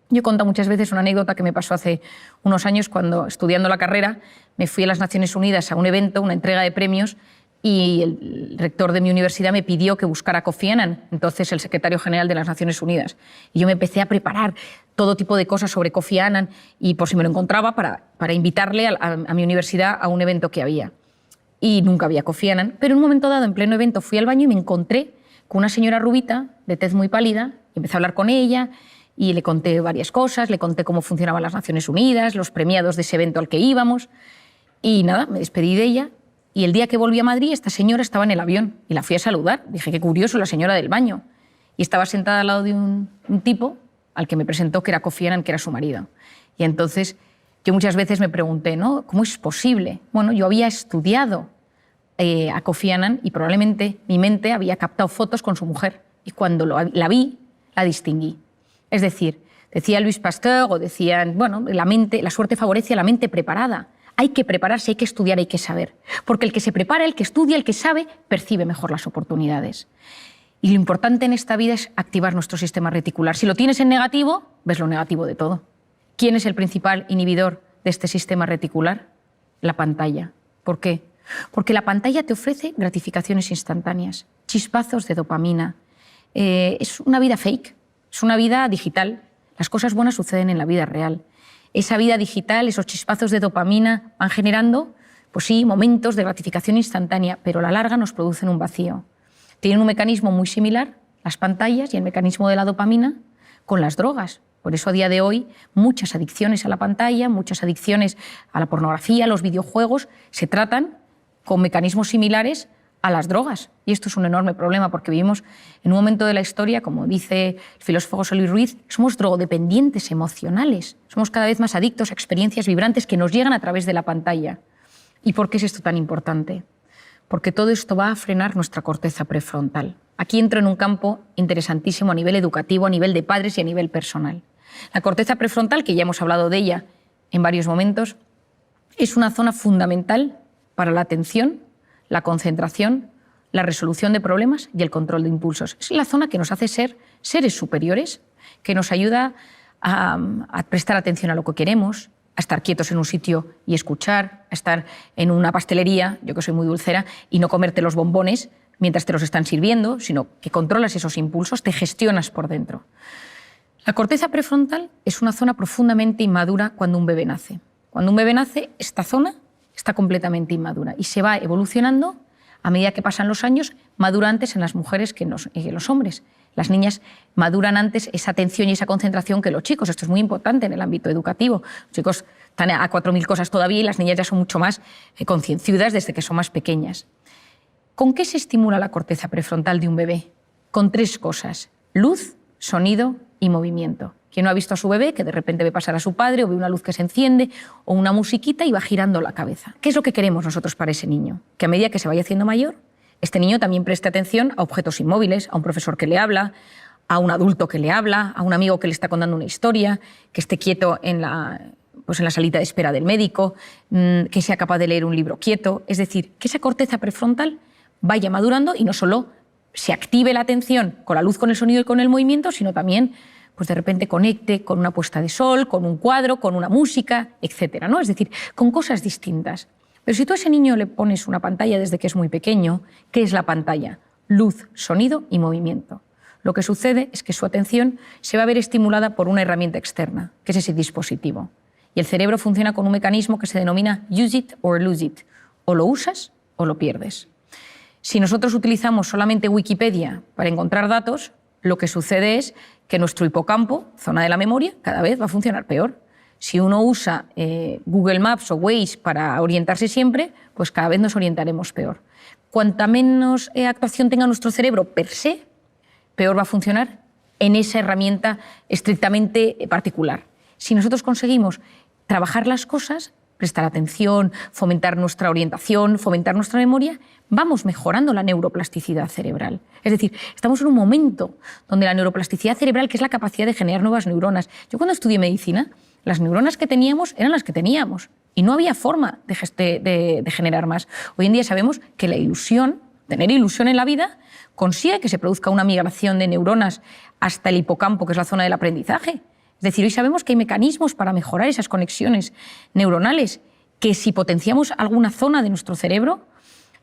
Yo he contado muchas veces una anécdota que me pasó hace unos años cuando, estudiando la carrera, me fui a las Naciones Unidas a un evento, una entrega de premios, y el rector de mi universidad me pidió que buscara a Kofi Annan, entonces el secretario general de las Naciones Unidas. Y yo me empecé a preparar todo tipo de cosas sobre Kofi Annan y por si me lo encontraba para invitarle a mi universidad a un evento que había. Y nunca había Kofi Annan, pero en un momento dado, en pleno evento, fui al baño y me encontré con una señora rubita, de tez muy pálida, y empecé a hablar con ella y le conté varias cosas, le conté cómo funcionaban las Naciones Unidas, los premiados de ese evento al que íbamos, y nada, me despedí de ella. Y el día que volví a Madrid, esta señora estaba en el avión y la fui a saludar. Dije, qué curioso, la señora del baño. Y estaba sentada al lado de un tipo al que me presentó que era Kofi Annan, que era su marido. Y entonces yo muchas veces me pregunté, ¿no? ¿Cómo es posible? Bueno, yo había estudiado a Kofi Annan y probablemente mi mente había captado fotos con su mujer y cuando la vi, la distinguí. Es decir, decía Louis Pasteur o decían, bueno, la suerte favorece a la mente preparada. Hay que prepararse, hay que estudiar, hay que saber. Porque el que se prepara, el que estudia, el que sabe, percibe mejor las oportunidades. Y lo importante en esta vida es activar nuestro sistema reticular. Si lo tienes en negativo, ves lo negativo de todo. ¿Quién es el principal inhibidor de este sistema reticular? La pantalla. ¿Por qué? Porque la pantalla te ofrece gratificaciones instantáneas, chispazos de dopamina. Es una vida fake, es una vida digital. Las cosas buenas suceden en la vida real. Esa vida digital, esos chispazos de dopamina van generando, pues sí, momentos de gratificación instantánea, pero a la larga nos producen un vacío. Tienen un mecanismo muy similar, las pantallas y el mecanismo de la dopamina, con las drogas. Por eso a día de hoy muchas adicciones a la pantalla, muchas adicciones a la pornografía, a los videojuegos, se tratan con mecanismos similares a las drogas. Y esto es un enorme problema porque vivimos en un momento de la historia, como dice el filósofo José Luis Ruiz, somos drogodependientes emocionales. Somos cada vez más adictos a experiencias vibrantes que nos llegan a través de la pantalla. ¿Y por qué es esto tan importante? Porque todo esto va a frenar nuestra corteza prefrontal. Aquí entro en un campo interesantísimo a nivel educativo, a nivel de padres y a nivel personal. La corteza prefrontal, que ya hemos hablado de ella en varios momentos, es una zona fundamental para la atención, la concentración, la resolución de problemas y el control de impulsos. Es la zona que nos hace ser seres superiores, que nos ayuda a prestar atención a lo que queremos, a estar quietos en un sitio y escuchar, a estar en una pastelería, yo que soy muy dulcera, y no comerte los bombones mientras te los están sirviendo, sino que controlas esos impulsos, te gestionas por dentro. La corteza prefrontal es una zona profundamente inmadura cuando un bebé nace. Cuando un bebé nace, esta zona está completamente inmadura y se va evolucionando a medida que pasan los años, madura antes en las mujeres que en los hombres. Las niñas maduran antes esa atención y esa concentración que los chicos. Esto es muy importante en el ámbito educativo. Los chicos están a 4.000 cosas todavía y las niñas ya son mucho más concienciudas desde que son más pequeñas. ¿Con qué se estimula la corteza prefrontal de un bebé? Con 3 cosas: luz, sonido y movimiento. ¿Quién no ha visto a su bebé que de repente ve pasar a su padre o ve una luz que se enciende o una musiquita y va girando la cabeza? ¿Qué es lo que queremos nosotros para ese niño? Que a medida que se vaya haciendo mayor, este niño también preste atención a objetos inmóviles, a un profesor que le habla, a un adulto que le habla, a un amigo que le está contando una historia, que esté quieto en la salita de espera del médico, que sea capaz de leer un libro quieto. Es decir, que esa corteza prefrontal vaya madurando y no solo se active la atención con la luz, con el sonido y con el movimiento, sino también pues de repente conecte con una puesta de sol, con un cuadro, con una música, etcétera, ¿no? Es decir, con cosas distintas. Pero si tú a ese niño le pones una pantalla desde que es muy pequeño, ¿qué es la pantalla? Luz, sonido y movimiento. Lo que sucede es que su atención se va a ver estimulada por una herramienta externa, que es ese dispositivo. Y el cerebro funciona con un mecanismo que se denomina use it or lose it. O lo usas o lo pierdes. Si nosotros utilizamos solamente Wikipedia para encontrar datos, lo que sucede es que nuestro hipocampo, zona de la memoria, cada vez va a funcionar peor. Si uno usa Google Maps o Waze para orientarse siempre, pues cada vez nos orientaremos peor. Cuanta menos actuación tenga nuestro cerebro per se, peor va a funcionar en esa herramienta estrictamente particular. Si nosotros conseguimos trabajar las cosas, prestar atención, fomentar nuestra orientación, fomentar nuestra memoria, vamos mejorando la neuroplasticidad cerebral. Es decir, estamos en un momento donde la neuroplasticidad cerebral, que es la capacidad de generar nuevas neuronas. Yo cuando estudié medicina, las neuronas que teníamos eran las que teníamos y no había forma de generar más. Hoy en día sabemos que la ilusión, tener ilusión en la vida, consigue que se produzca una migración de neuronas hasta el hipocampo, que es la zona del aprendizaje. Es decir, hoy sabemos que hay mecanismos para mejorar esas conexiones neuronales, que si potenciamos alguna zona de nuestro cerebro,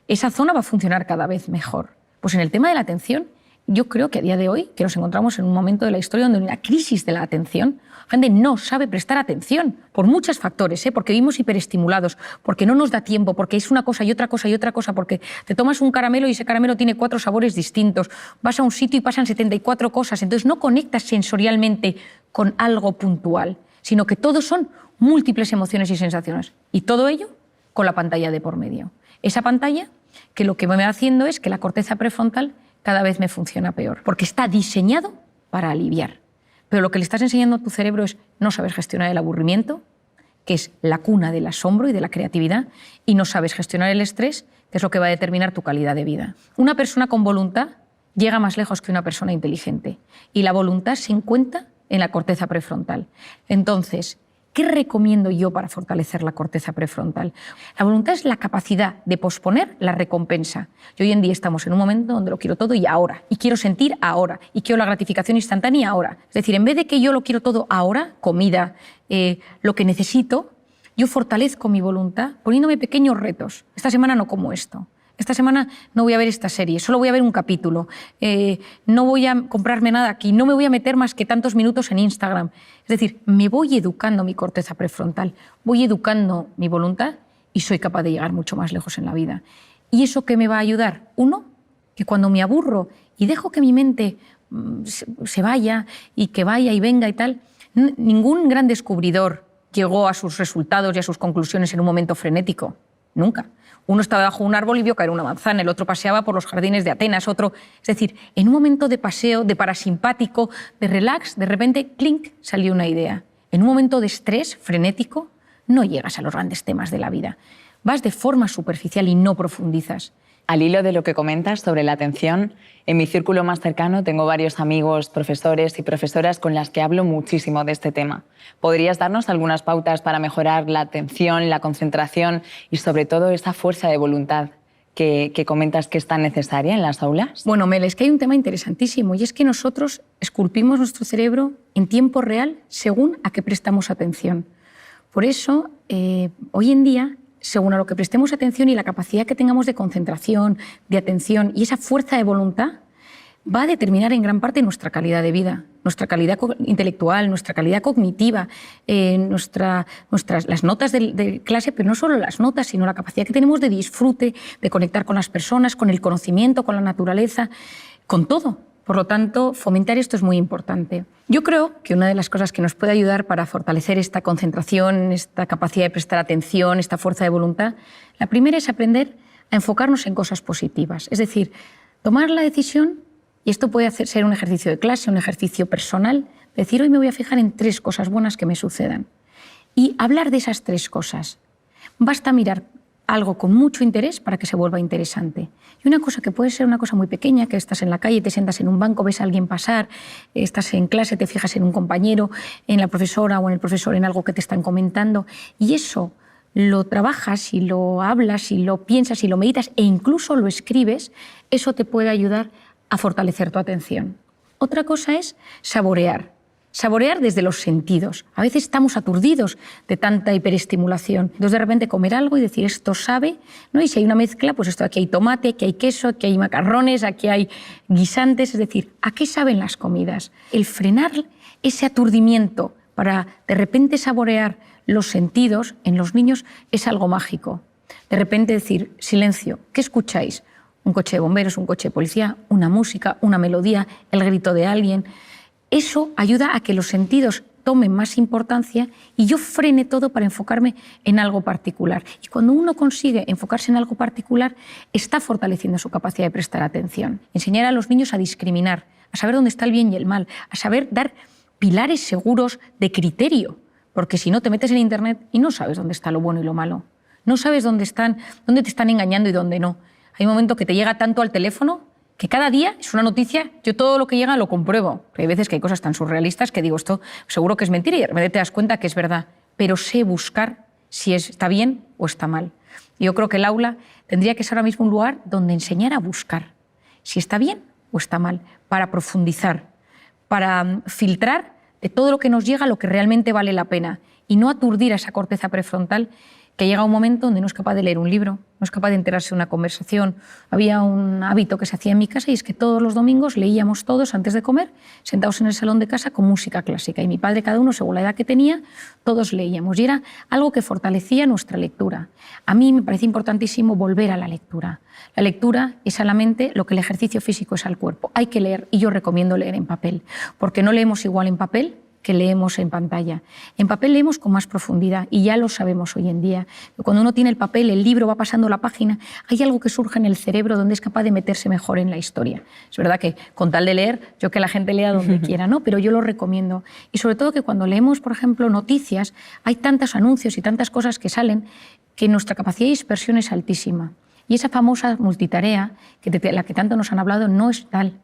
esa zona va a funcionar cada vez mejor. Pues en el tema de la atención, yo creo que a día de hoy, que nos encontramos en un momento de la historia donde hay una crisis de la atención, la gente no sabe prestar atención por muchos factores, porque vivimos hiperestimulados, porque no nos da tiempo, porque es una cosa y otra cosa y otra cosa, porque te tomas un caramelo y ese caramelo tiene 4 sabores distintos, vas a un sitio y pasan 74 cosas, entonces no conectas sensorialmente con algo puntual, sino que todo son múltiples emociones y sensaciones, y todo ello con la pantalla de por medio. Esa pantalla que lo que me va haciendo es que la corteza prefrontal cada vez me funciona peor, porque está diseñado para aliviar. Pero lo que le estás enseñando a tu cerebro es no saber gestionar el aburrimiento, que es la cuna del asombro y de la creatividad, y no sabes gestionar el estrés, que es lo que va a determinar tu calidad de vida. Una persona con voluntad llega más lejos que una persona inteligente, y la voluntad se encuentra en la corteza prefrontal. Entonces, ¿qué recomiendo yo para fortalecer la corteza prefrontal? La voluntad es la capacidad de posponer la recompensa. Y hoy en día estamos en un momento donde lo quiero todo y ahora, y quiero sentir ahora, y quiero la gratificación instantánea ahora. Es decir, en vez de que yo lo quiero todo ahora, comida, lo que necesito, yo fortalezco mi voluntad poniéndome pequeños retos. Esta semana no como esto. Esta semana no voy a ver esta serie, solo voy a ver un capítulo. No voy a comprarme nada aquí, no me voy a meter más que tantos minutos en Instagram. Es decir, me voy educando mi corteza prefrontal, voy educando mi voluntad y soy capaz de llegar mucho más lejos en la vida. ¿Y eso qué me va a ayudar? Uno, que cuando me aburro y dejo que mi mente se vaya y que vaya y venga y tal, ningún gran descubridor llegó a sus resultados y a sus conclusiones en un momento frenético. Nunca. Uno estaba bajo un árbol y vio caer una manzana, el otro paseaba por los jardines de Atenas, otro... Es decir, en un momento de paseo, de parasimpático, de relax, de repente, clink, salió una idea. En un momento de estrés frenético, no llegas a los grandes temas de la vida. Vas de forma superficial y no profundizas. Al hilo de lo que comentas sobre la atención, en mi círculo más cercano tengo varios amigos, profesores y profesoras con las que hablo muchísimo de este tema. ¿Podrías darnos algunas pautas para mejorar la atención, la concentración y sobre todo esa fuerza de voluntad que comentas que es tan necesaria en las aulas? Bueno, Mel, es que hay un tema interesantísimo y es que nosotros esculpimos nuestro cerebro en tiempo real según a qué prestamos atención. Por eso, hoy en día, según a lo que prestemos atención y la capacidad que tengamos de concentración, de atención y esa fuerza de voluntad, va a determinar en gran parte nuestra calidad de vida, nuestra calidad intelectual, nuestra calidad cognitiva, las notas de clase, pero no solo las notas, sino la capacidad que tenemos de disfrute, de conectar con las personas, con el conocimiento, con la naturaleza, con todo. Por lo tanto, fomentar esto es muy importante. Yo creo que una de las cosas que nos puede ayudar para fortalecer esta concentración, esta capacidad de prestar atención, esta fuerza de voluntad, la primera es aprender a enfocarnos en cosas positivas. Es decir, tomar la decisión, y esto puede ser un ejercicio de clase, un ejercicio personal, decir hoy me voy a fijar en 3 cosas buenas que me sucedan. Y hablar de esas 3 cosas. Basta mirar algo con mucho interés para que se vuelva interesante. Y una cosa que puede ser una cosa muy pequeña, que estás en la calle, te sientas en un banco, ves a alguien pasar, estás en clase, te fijas en un compañero, en la profesora o en el profesor, en algo que te están comentando, y eso lo trabajas y lo hablas y lo piensas y lo meditas e incluso lo escribes, eso te puede ayudar a fortalecer tu atención. Otra cosa es saborear. Saborear desde los sentidos. A veces estamos aturdidos de tanta hiperestimulación. Entonces, de repente, comer algo y decir, esto sabe, ¿no? Y si hay una mezcla, pues esto, aquí hay tomate, aquí hay queso, aquí hay macarrones, aquí hay guisantes. Es decir, ¿a qué saben las comidas? El frenar ese aturdimiento para, de repente, saborear los sentidos en los niños es algo mágico. De repente decir, silencio, ¿qué escucháis? Un coche de bomberos, un coche de policía, una música, una melodía, el grito de alguien. Eso ayuda a que los sentidos tomen más importancia y yo frene todo para enfocarme en algo particular. Y cuando uno consigue enfocarse en algo particular, está fortaleciendo su capacidad de prestar atención. Enseñar a los niños a discriminar, a saber dónde está el bien y el mal, a saber dar pilares seguros de criterio, porque si no te metes en Internet y no sabes dónde está lo bueno y lo malo. No sabes dónde te están engañando y dónde no. Hay un momento que te llega tanto al teléfono que cada día es una noticia, yo todo lo que llega lo compruebo. Hay veces que hay cosas tan surrealistas que digo, esto seguro que es mentira y de repente te das cuenta que es verdad. Pero sé buscar si está bien o está mal. Yo creo que el aula tendría que ser ahora mismo un lugar donde enseñar a buscar si está bien o está mal, para profundizar, para filtrar de todo lo que nos llega lo que realmente vale la pena y no aturdir a esa corteza prefrontal que llega un momento donde no es capaz de leer un libro, no es capaz de enterarse de una conversación. Había un hábito que se hacía en mi casa y es que todos los domingos leíamos todos antes de comer, sentados en el salón de casa con música clásica. Y mi padre, cada uno según la edad que tenía, todos leíamos. Y era algo que fortalecía nuestra lectura. A mí me parece importantísimo volver a la lectura. La lectura es a la mente lo que el ejercicio físico es al cuerpo. Hay que leer y yo recomiendo leer en papel, porque no leemos igual en papel que leemos en pantalla. En papel leemos con más profundidad y ya lo sabemos hoy en día. Cuando uno tiene el papel, el libro va pasando la página, hay algo que surge en el cerebro donde es capaz de meterse mejor en la historia. Es verdad que con tal de leer, yo que la gente lea donde quiera, ¿no? Pero yo lo recomiendo. Y sobre todo que cuando leemos, por ejemplo, noticias, hay tantos anuncios y tantas cosas que salen que nuestra capacidad de dispersión es altísima. Y esa famosa multitarea, de la que tanto nos han hablado, no es tal.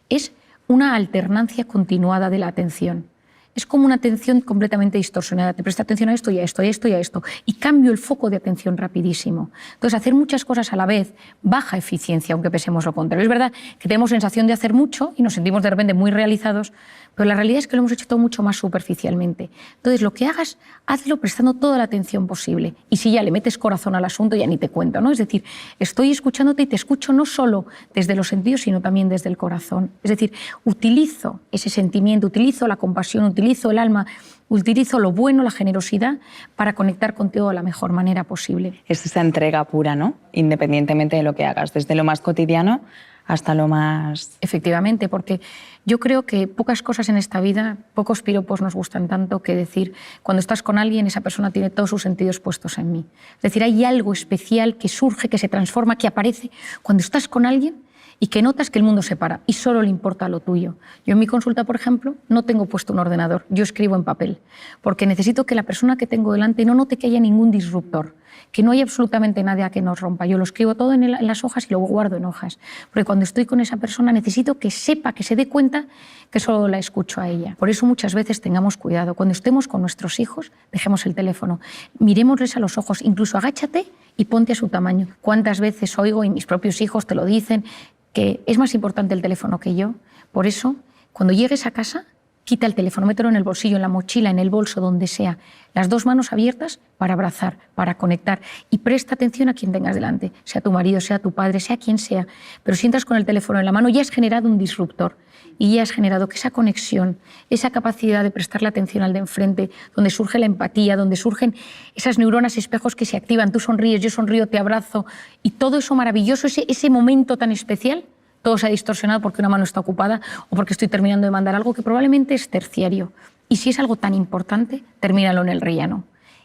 Es una alternancia continuada de la atención. Es como una atención completamente distorsionada. Te presta atención a esto y a esto, a esto y a esto. Y cambio el foco de atención rapidísimo. Entonces, hacer muchas cosas a la vez, baja eficiencia, aunque pensemos lo contrario. Es verdad que tenemos sensación de hacer mucho y nos sentimos de repente muy realizados, pero la realidad es que lo hemos hecho todo mucho más superficialmente. Entonces, lo que hagas, hazlo prestando toda la atención posible. Y si ya le metes corazón al asunto, ya ni te cuento, ¿no? Es decir, estoy escuchándote y te escucho no solo desde los sentidos, sino también desde el corazón. Es decir, utilizo ese sentimiento, utilizo la compasión, utilizo el alma, utilizo lo bueno, la generosidad, para conectar contigo de la mejor manera posible. Es esa entrega pura, ¿no? Independientemente de lo que hagas, desde lo más cotidiano hasta lo más... Efectivamente, porque yo creo que pocas cosas en esta vida, pocos piropos nos gustan tanto que decir, cuando estás con alguien, esa persona tiene todos sus sentidos puestos en mí. Es decir, hay algo especial que surge, que se transforma, que aparece cuando estás con alguien y que notas que el mundo se para y solo le importa lo tuyo. Yo en mi consulta, por ejemplo, no tengo puesto un ordenador, yo escribo en papel, porque necesito que la persona que tengo delante no note que haya ningún disruptor, que no haya absolutamente nada que nos rompa. Yo lo escribo todo en las hojas y lo guardo en hojas, porque cuando estoy con esa persona necesito que sepa, que se dé cuenta que solo la escucho a ella. Por eso muchas veces tengamos cuidado. Cuando estemos con nuestros hijos, dejemos el teléfono, mirémosles a los ojos, incluso agáchate y ponte a su tamaño. ¿Cuántas veces oigo, y mis propios hijos te lo dicen, que es más importante el teléfono que yo? Por eso, cuando llegues a casa, quita el teléfono, mételo en el bolsillo, en la mochila, en el bolso, donde sea. Las dos manos abiertas para abrazar, para conectar. Y presta atención a quien tengas delante, sea tu marido, sea tu padre, sea quien sea. Pero si entras con el teléfono en la mano, ya has generado un disruptor. Y ya has generado que esa conexión, esa capacidad de prestarle atención al de enfrente, donde surge la empatía, donde surgen esas neuronas espejos que se activan, tú sonríes, yo sonrío, te abrazo, y todo eso maravilloso, ese momento tan especial, todo se ha distorsionado porque una mano está ocupada o porque estoy terminando de mandar algo que probablemente es terciario. Y si es algo tan importante, termínalo en el rellano.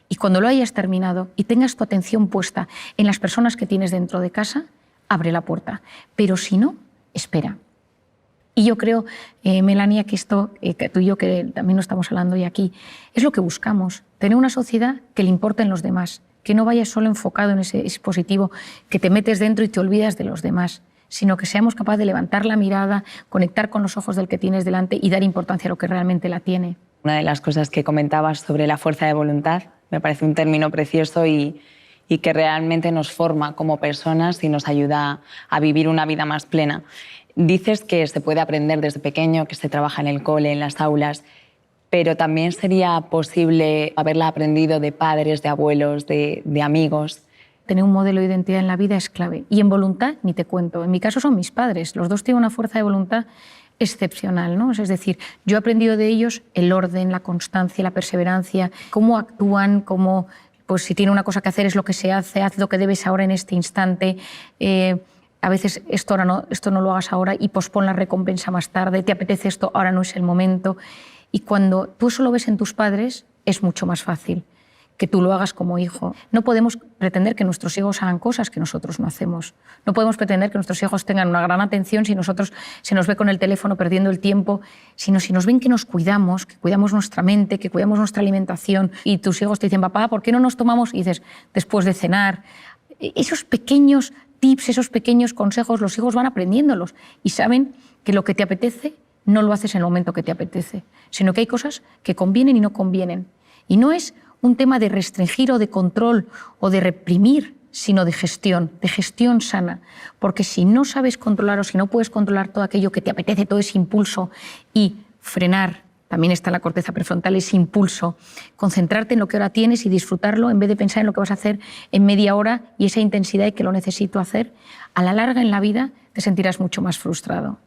Y cuando lo hayas terminado y tengas tu atención puesta en las personas que tienes dentro de casa, abre la puerta. Pero si no, espera. Y yo creo, Melania, que esto, que tú y yo que también lo estamos hablando hoy aquí, es lo que buscamos, tener una sociedad que le importen los demás, que no vayas solo enfocado en ese dispositivo, que te metes dentro y te olvidas de los demás, sino que seamos capaces de levantar la mirada, conectar con los ojos del que tienes delante y dar importancia a lo que realmente la tiene. Una de las cosas que comentabas sobre la fuerza de voluntad me parece un término precioso y que realmente nos forma como personas y nos ayuda a vivir una vida más plena. Dices que se puede aprender desde pequeño, que se trabaja en el cole, en las aulas, pero también sería posible haberla aprendido de padres, de abuelos, de amigos. Tener un modelo de identidad en la vida es clave. Y en voluntad, ni te cuento. En mi caso son mis padres. Los dos tienen una fuerza de voluntad excepcional, ¿no? Es decir, yo he aprendido de ellos el orden, la constancia, la perseverancia, cómo actúan, cómo, pues, si tiene una cosa que hacer es lo que se hace, haz lo que debes ahora en este instante. A veces esto no lo hagas ahora y pospon la recompensa más tarde, te apetece esto, ahora no es el momento. Y cuando tú eso lo ves en tus padres, es mucho más fácil que tú lo hagas como hijo. No podemos pretender que nuestros hijos hagan cosas que nosotros no hacemos. No podemos pretender que nuestros hijos tengan una gran atención si nosotros se nos ve con el teléfono perdiendo el tiempo, sino si nos ven que nos cuidamos, que cuidamos nuestra mente, que cuidamos nuestra alimentación, y tus hijos te dicen, papá, ¿por qué no nos tomamos? Y dices, después de cenar. Esos pequeños tips, esos pequeños consejos, los hijos van aprendiéndolos y saben que lo que te apetece no lo haces en el momento que te apetece, sino que hay cosas que convienen y no convienen. Y no es un tema de restringir o de control o de reprimir, sino de gestión sana. Porque si no sabes controlar o si no puedes controlar todo aquello que te apetece, todo ese impulso, y frenar, también está en la corteza prefrontal, ese impulso, concentrarte en lo que ahora tienes y disfrutarlo en vez de pensar en lo que vas a hacer en media hora y esa intensidad y que lo necesito hacer, a la larga en la vida te sentirás mucho más frustrado.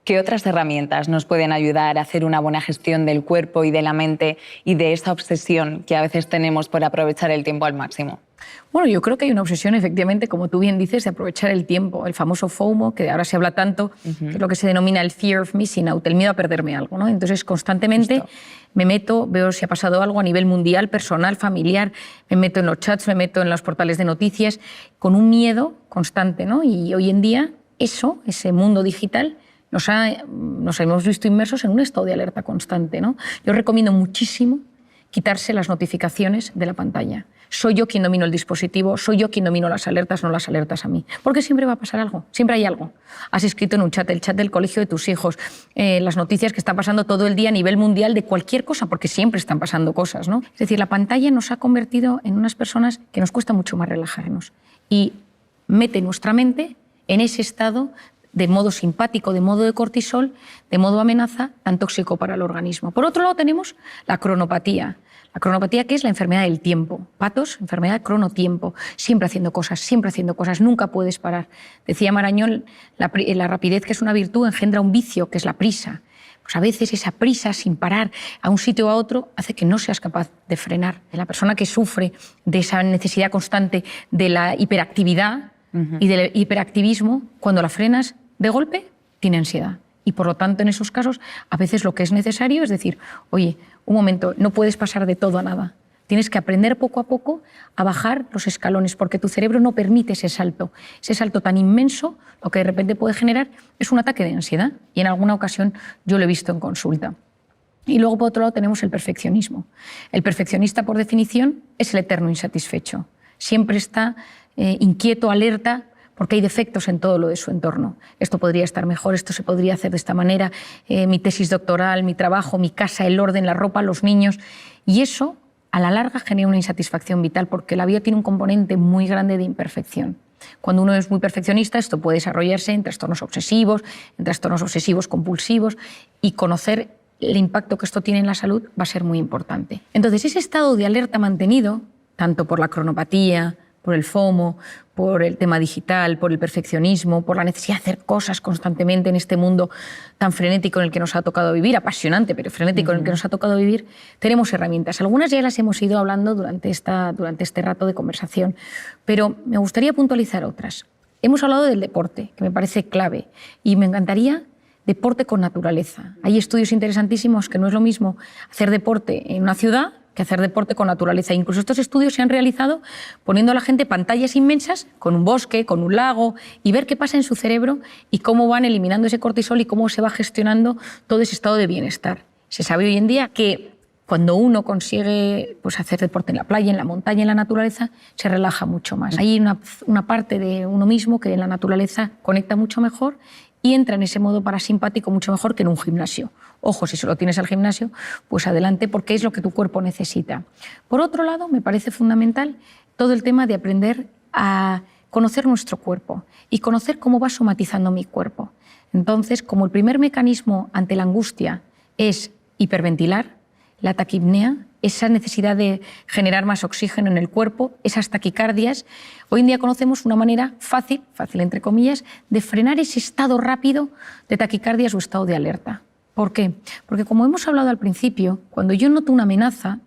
¿Qué otras herramientas nos pueden ayudar a hacer una buena gestión del cuerpo y de la mente y de esa obsesión que a veces tenemos por aprovechar el tiempo al máximo? Bueno, yo creo que hay una obsesión, efectivamente, como tú bien dices, de aprovechar el tiempo. El famoso FOMO, que ahora se habla tanto, que es lo que se denomina el fear of missing out, el miedo a perderme algo, ¿no? Entonces, constantemente me meto, veo si ha pasado algo a nivel mundial, personal, familiar, me meto en los chats, me meto en los portales de noticias, con un miedo constante, ¿no? Y hoy en día, ese mundo digital, nos hemos visto inmersos en un estado de alerta constante, ¿no? Yo recomiendo muchísimo quitarse las notificaciones de la pantalla. Soy yo quien domino el dispositivo, soy yo quien domino las alertas, no las alertas a mí. Porque siempre va a pasar algo, siempre hay algo. Has escrito en un chat, el chat del colegio de tus hijos, las noticias que están pasando todo el día a nivel mundial de cualquier cosa, porque siempre están pasando cosas, ¿no? Es decir, la pantalla nos ha convertido en unas personas que nos cuesta mucho más relajarnos y mete nuestra mente en ese estado de modo simpático, de modo de cortisol, de modo amenaza, tan tóxico para el organismo. Por otro lado tenemos la cronopatía. La cronopatía, que es la enfermedad del tiempo. Patos, enfermedad cronotiempo. Siempre haciendo cosas, nunca puedes parar. Decía Marañón, la rapidez, que es una virtud, engendra un vicio, que es la prisa. Pues a veces esa prisa sin parar a un sitio o a otro hace que no seas capaz de frenar. La persona que sufre de esa necesidad constante de la hiperactividad y del hiperactivismo, cuando la frenas de golpe, tiene ansiedad. Y por lo tanto, en esos casos, a veces lo que es necesario es decir, oye, un momento, no puedes pasar de todo a nada. Tienes que aprender poco a poco a bajar los escalones, porque tu cerebro no permite ese salto tan inmenso. Lo que de repente puede generar es un ataque de ansiedad. Y en alguna ocasión yo lo he visto en consulta. Y luego, por otro lado, tenemos el perfeccionismo. El perfeccionista, por definición, es el eterno insatisfecho. Siempre está inquieto, alerta, porque hay defectos en todo lo de su entorno. Esto podría estar mejor, esto se podría hacer de esta manera, mi tesis doctoral, mi trabajo, mi casa, el orden, la ropa, los niños. Y eso, a la larga, genera una insatisfacción vital, porque la vida tiene un componente muy grande de imperfección. Cuando uno es muy perfeccionista, esto puede desarrollarse en trastornos obsesivos compulsivos, y conocer el impacto que esto tiene en la salud va a ser muy importante. Entonces, ese estado de alerta mantenido, tanto por la cronopatía, por el FOMO, por el tema digital, por el perfeccionismo, por la necesidad de hacer cosas constantemente en este mundo tan frenético en el que nos ha tocado vivir, apasionante, pero frenético en el que nos ha tocado vivir, tenemos herramientas. Algunas ya las hemos ido hablando durante este rato de conversación, pero me gustaría puntualizar otras. Hemos hablado del deporte, que me parece clave, y me encantaría deporte con naturaleza. Hay estudios interesantísimos que no es lo mismo hacer deporte en una ciudad que hacer deporte con naturaleza. Incluso estos estudios se han realizado poniendo a la gente pantallas inmensas con un bosque, con un lago, y ver qué pasa en su cerebro y cómo van eliminando ese cortisol y cómo se va gestionando todo ese estado de bienestar. Se sabe hoy en día que cuando uno consigue hacer deporte en la playa, en la montaña, en la naturaleza, se relaja mucho más. Hay una parte de uno mismo que en la naturaleza conecta mucho mejor y entra en ese modo parasimpático mucho mejor que en un gimnasio. Ojo, si solo tienes al gimnasio, pues adelante, porque es lo que tu cuerpo necesita. Por otro lado, me parece fundamental todo el tema de aprender a conocer nuestro cuerpo y conocer cómo va somatizando mi cuerpo. Entonces, como el primer mecanismo ante la angustia es hiperventilar, la taquipnea, esa necesidad de generar más oxígeno en el cuerpo, esas taquicardias, hoy en día conocemos una manera fácil entre comillas, de frenar ese estado rápido de taquicardias o estado de alerta. ¿Por qué? Porque como hemos hablado al principio, cuando yo noto una amenaza,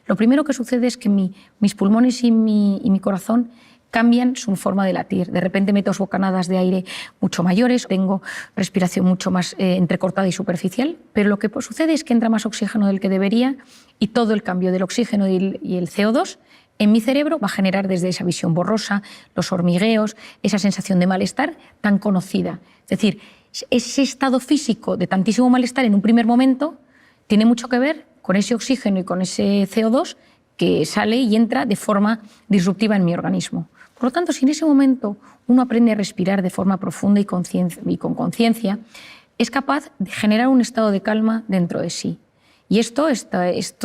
lo primero que sucede es que mis pulmones y mi corazón cambian su forma de latir. De repente meto bocanadas de aire mucho mayores, tengo respiración mucho más entrecortada y superficial, pero lo que sucede es que entra más oxígeno del que debería y todo el cambio del oxígeno y el CO2 en mi cerebro va a generar desde esa visión borrosa, los hormigueos, esa sensación de malestar tan conocida. Es decir, ese estado físico de tantísimo malestar en un primer momento tiene mucho que ver con ese oxígeno y con ese CO2 que sale y entra de forma disruptiva en mi organismo. Por lo tanto, si en ese momento uno aprende a respirar de forma profunda y con conciencia, es capaz de generar un estado de calma dentro de sí. Y esto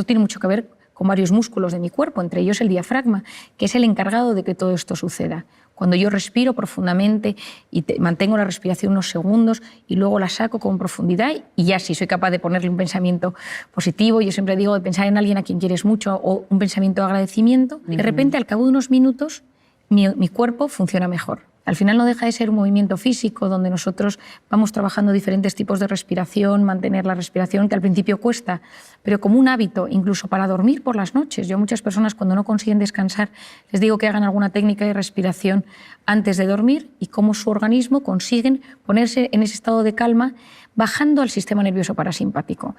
tiene mucho que ver con varios músculos de mi cuerpo, entre ellos el diafragma, que es el encargado de que todo esto suceda. Cuando yo respiro profundamente y mantengo la respiración unos segundos y luego la saco con profundidad y ya sí soy capaz de ponerle un pensamiento positivo, yo siempre digo de pensar en alguien a quien quieres mucho o un pensamiento de agradecimiento, de repente al cabo de unos minutos mi cuerpo funciona mejor. Al final no deja de ser un movimiento físico donde nosotros vamos trabajando diferentes tipos de respiración, mantener la respiración, que al principio cuesta, pero como un hábito, incluso para dormir por las noches. Yo a muchas personas cuando no consiguen descansar les digo que hagan alguna técnica de respiración antes de dormir y cómo su organismo consiguen ponerse en ese estado de calma bajando al sistema nervioso parasimpático.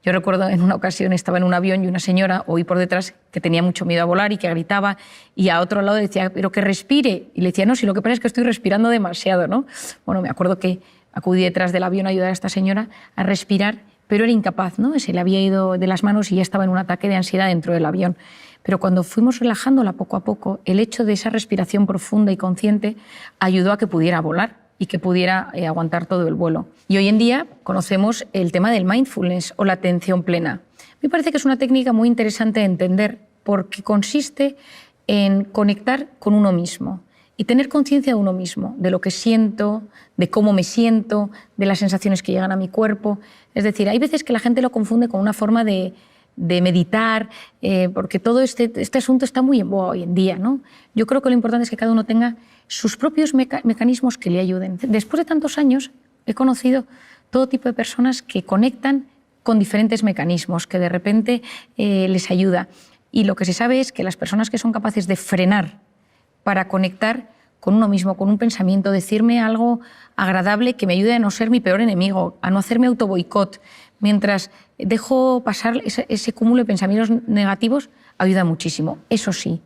Yo recuerdo en una ocasión estaba en un avión y una señora oí por detrás que tenía mucho miedo a volar y que gritaba, y a otro lado decía, pero que respire. Y le decía, no, si lo que pasa es que estoy respirando demasiado, ¿no? Bueno, me acuerdo que acudí detrás del avión a ayudar a esta señora a respirar, pero era incapaz, ¿no? Se le había ido de las manos y ya estaba en un ataque de ansiedad dentro del avión. Pero cuando fuimos relajándola poco a poco, el hecho de esa respiración profunda y consciente ayudó a que pudiera volar y que pudiera aguantar todo el vuelo. Y hoy en día conocemos el tema del mindfulness o la atención plena. Me parece que es una técnica muy interesante de entender porque consiste en conectar con uno mismo y tener conciencia de uno mismo, de lo que siento, de cómo me siento, de las sensaciones que llegan a mi cuerpo. Es decir, hay veces que la gente lo confunde con una forma de meditar, porque todo este asunto está muy en boga hoy en día, ¿no? Yo creo que lo importante es que cada uno tenga sus propios mecanismos que le ayuden. Después de tantos años he conocido todo tipo de personas que conectan con diferentes mecanismos, que de repente les ayuda. Y lo que se sabe es que las personas que son capaces de frenar para conectar con uno mismo, con un pensamiento, decirme algo agradable que me ayude a no ser mi peor enemigo, a no hacerme autoboicot, mientras dejo pasar ese cúmulo de pensamientos negativos, ayuda muchísimo. Eso sí,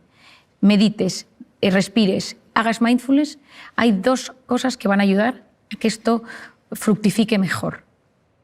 medites, respires, hagas mindfulness, hay dos cosas que van a ayudar a que esto fructifique mejor.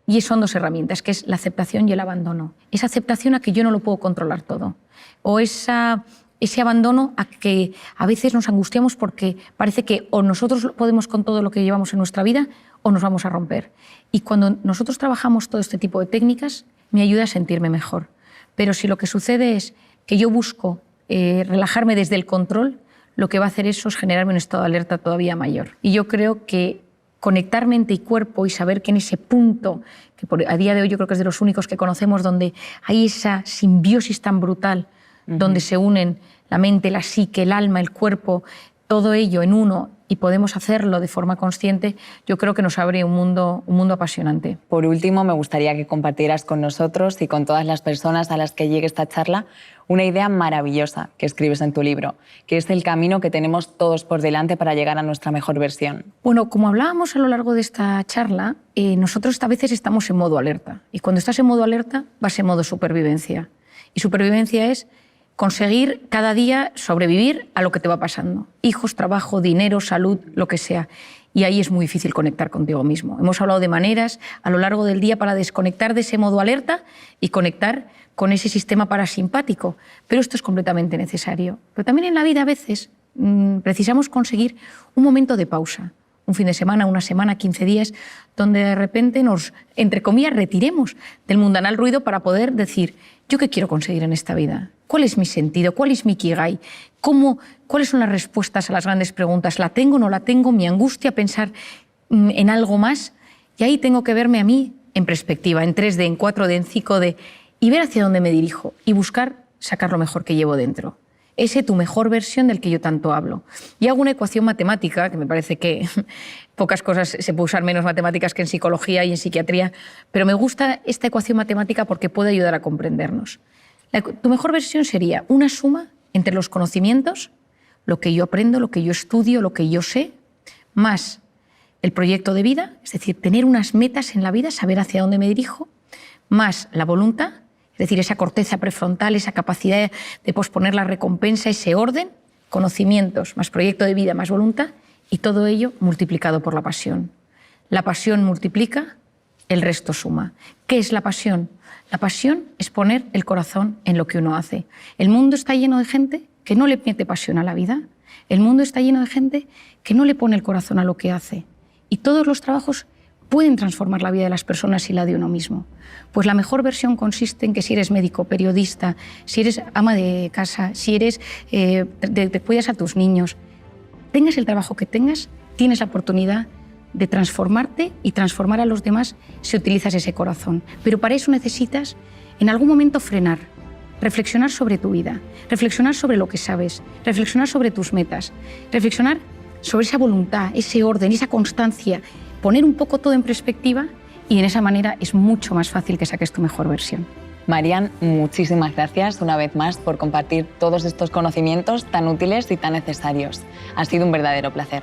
Y son dos herramientas, que es la aceptación y el abandono. Esa aceptación a que yo no lo puedo controlar todo. O ese abandono a que a veces nos angustiamos porque parece que o nosotros podemos con todo lo que llevamos en nuestra vida o nos vamos a romper. Y cuando nosotros trabajamos todo este tipo de técnicas, me ayuda a sentirme mejor. Pero si lo que sucede es que yo busco relajarme desde el control, lo que va a hacer eso es generarme un estado de alerta todavía mayor. Y yo creo que conectar mente y cuerpo y saber que en ese punto, que a día de hoy yo creo que es de los únicos que conocemos, donde hay esa simbiosis tan brutal, donde se unen la mente, la psique, el alma, el cuerpo, todo ello en uno, y podemos hacerlo de forma consciente, yo creo que nos abre un mundo apasionante. Por último, me gustaría que compartieras con nosotros y con todas las personas a las que llegue esta charla una idea maravillosa que escribes en tu libro, que es el camino que tenemos todos por delante para llegar a nuestra mejor versión. Bueno, como hablábamos a lo largo de esta charla, nosotros a veces estamos en modo alerta. Y cuando estás en modo alerta, vas en modo supervivencia. Y supervivencia es conseguir cada día sobrevivir a lo que te va pasando. Hijos, trabajo, dinero, salud, lo que sea. Y ahí es muy difícil conectar contigo mismo. Hemos hablado de maneras a lo largo del día para desconectar de ese modo alerta y conectar con ese sistema parasimpático. Pero esto es completamente necesario. Pero también en la vida a veces precisamos conseguir un momento de pausa. Un fin de semana, una semana, 15 días, donde de repente nos, entre comillas, retiremos del mundanal ruido para poder decir, ¿yo qué quiero conseguir en esta vida? ¿Cuál es mi sentido? ¿Cuál es mi ikigai? ¿Cuáles son las respuestas a las grandes preguntas? ¿La tengo o no la tengo? ¿Mi angustia pensar en algo más? Y ahí tengo que verme a mí en perspectiva, en 3D, en 4D, en 5D, y ver hacia dónde me dirijo y buscar sacar lo mejor que llevo dentro. Ese tu mejor versión del que yo tanto hablo. Y hago una ecuación matemática, que me parece que pocas cosas se puede usar menos matemáticas que en psicología y en psiquiatría, pero me gusta esta ecuación matemática porque puede ayudar a comprendernos. Tu mejor versión sería una suma entre los conocimientos, lo que yo aprendo, lo que yo estudio, lo que yo sé, más el proyecto de vida, es decir, tener unas metas en la vida, saber hacia dónde me dirijo, más la voluntad, es decir, esa corteza prefrontal, esa capacidad de posponer la recompensa, ese orden, conocimientos, más proyecto de vida, más voluntad, y todo ello multiplicado por la pasión. La pasión multiplica, el resto suma. ¿Qué es la pasión? La pasión es poner el corazón en lo que uno hace. El mundo está lleno de gente que no le mete pasión a la vida. El mundo está lleno de gente que no le pone el corazón a lo que hace. Y todos los trabajos pueden transformar la vida de las personas y la de uno mismo. Pues la mejor versión consiste en que si eres médico, periodista, si eres ama de casa, si eres te cuidas a tus niños, tengas el trabajo que tengas, tienes la oportunidad de transformarte y transformar a los demás si utilizas ese corazón. Pero para eso necesitas en algún momento frenar, reflexionar sobre tu vida, reflexionar sobre lo que sabes, reflexionar sobre tus metas, reflexionar sobre esa voluntad, ese orden, esa constancia, poner un poco todo en perspectiva y en esa manera es mucho más fácil que saques tu mejor versión. Marian, muchísimas gracias una vez más por compartir todos estos conocimientos tan útiles y tan necesarios. Ha sido un verdadero placer.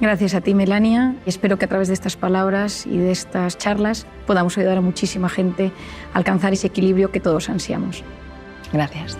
Gracias a ti, Melania. Espero que a través de estas palabras y de estas charlas podamos ayudar a muchísima gente a alcanzar ese equilibrio que todos ansiamos. Gracias.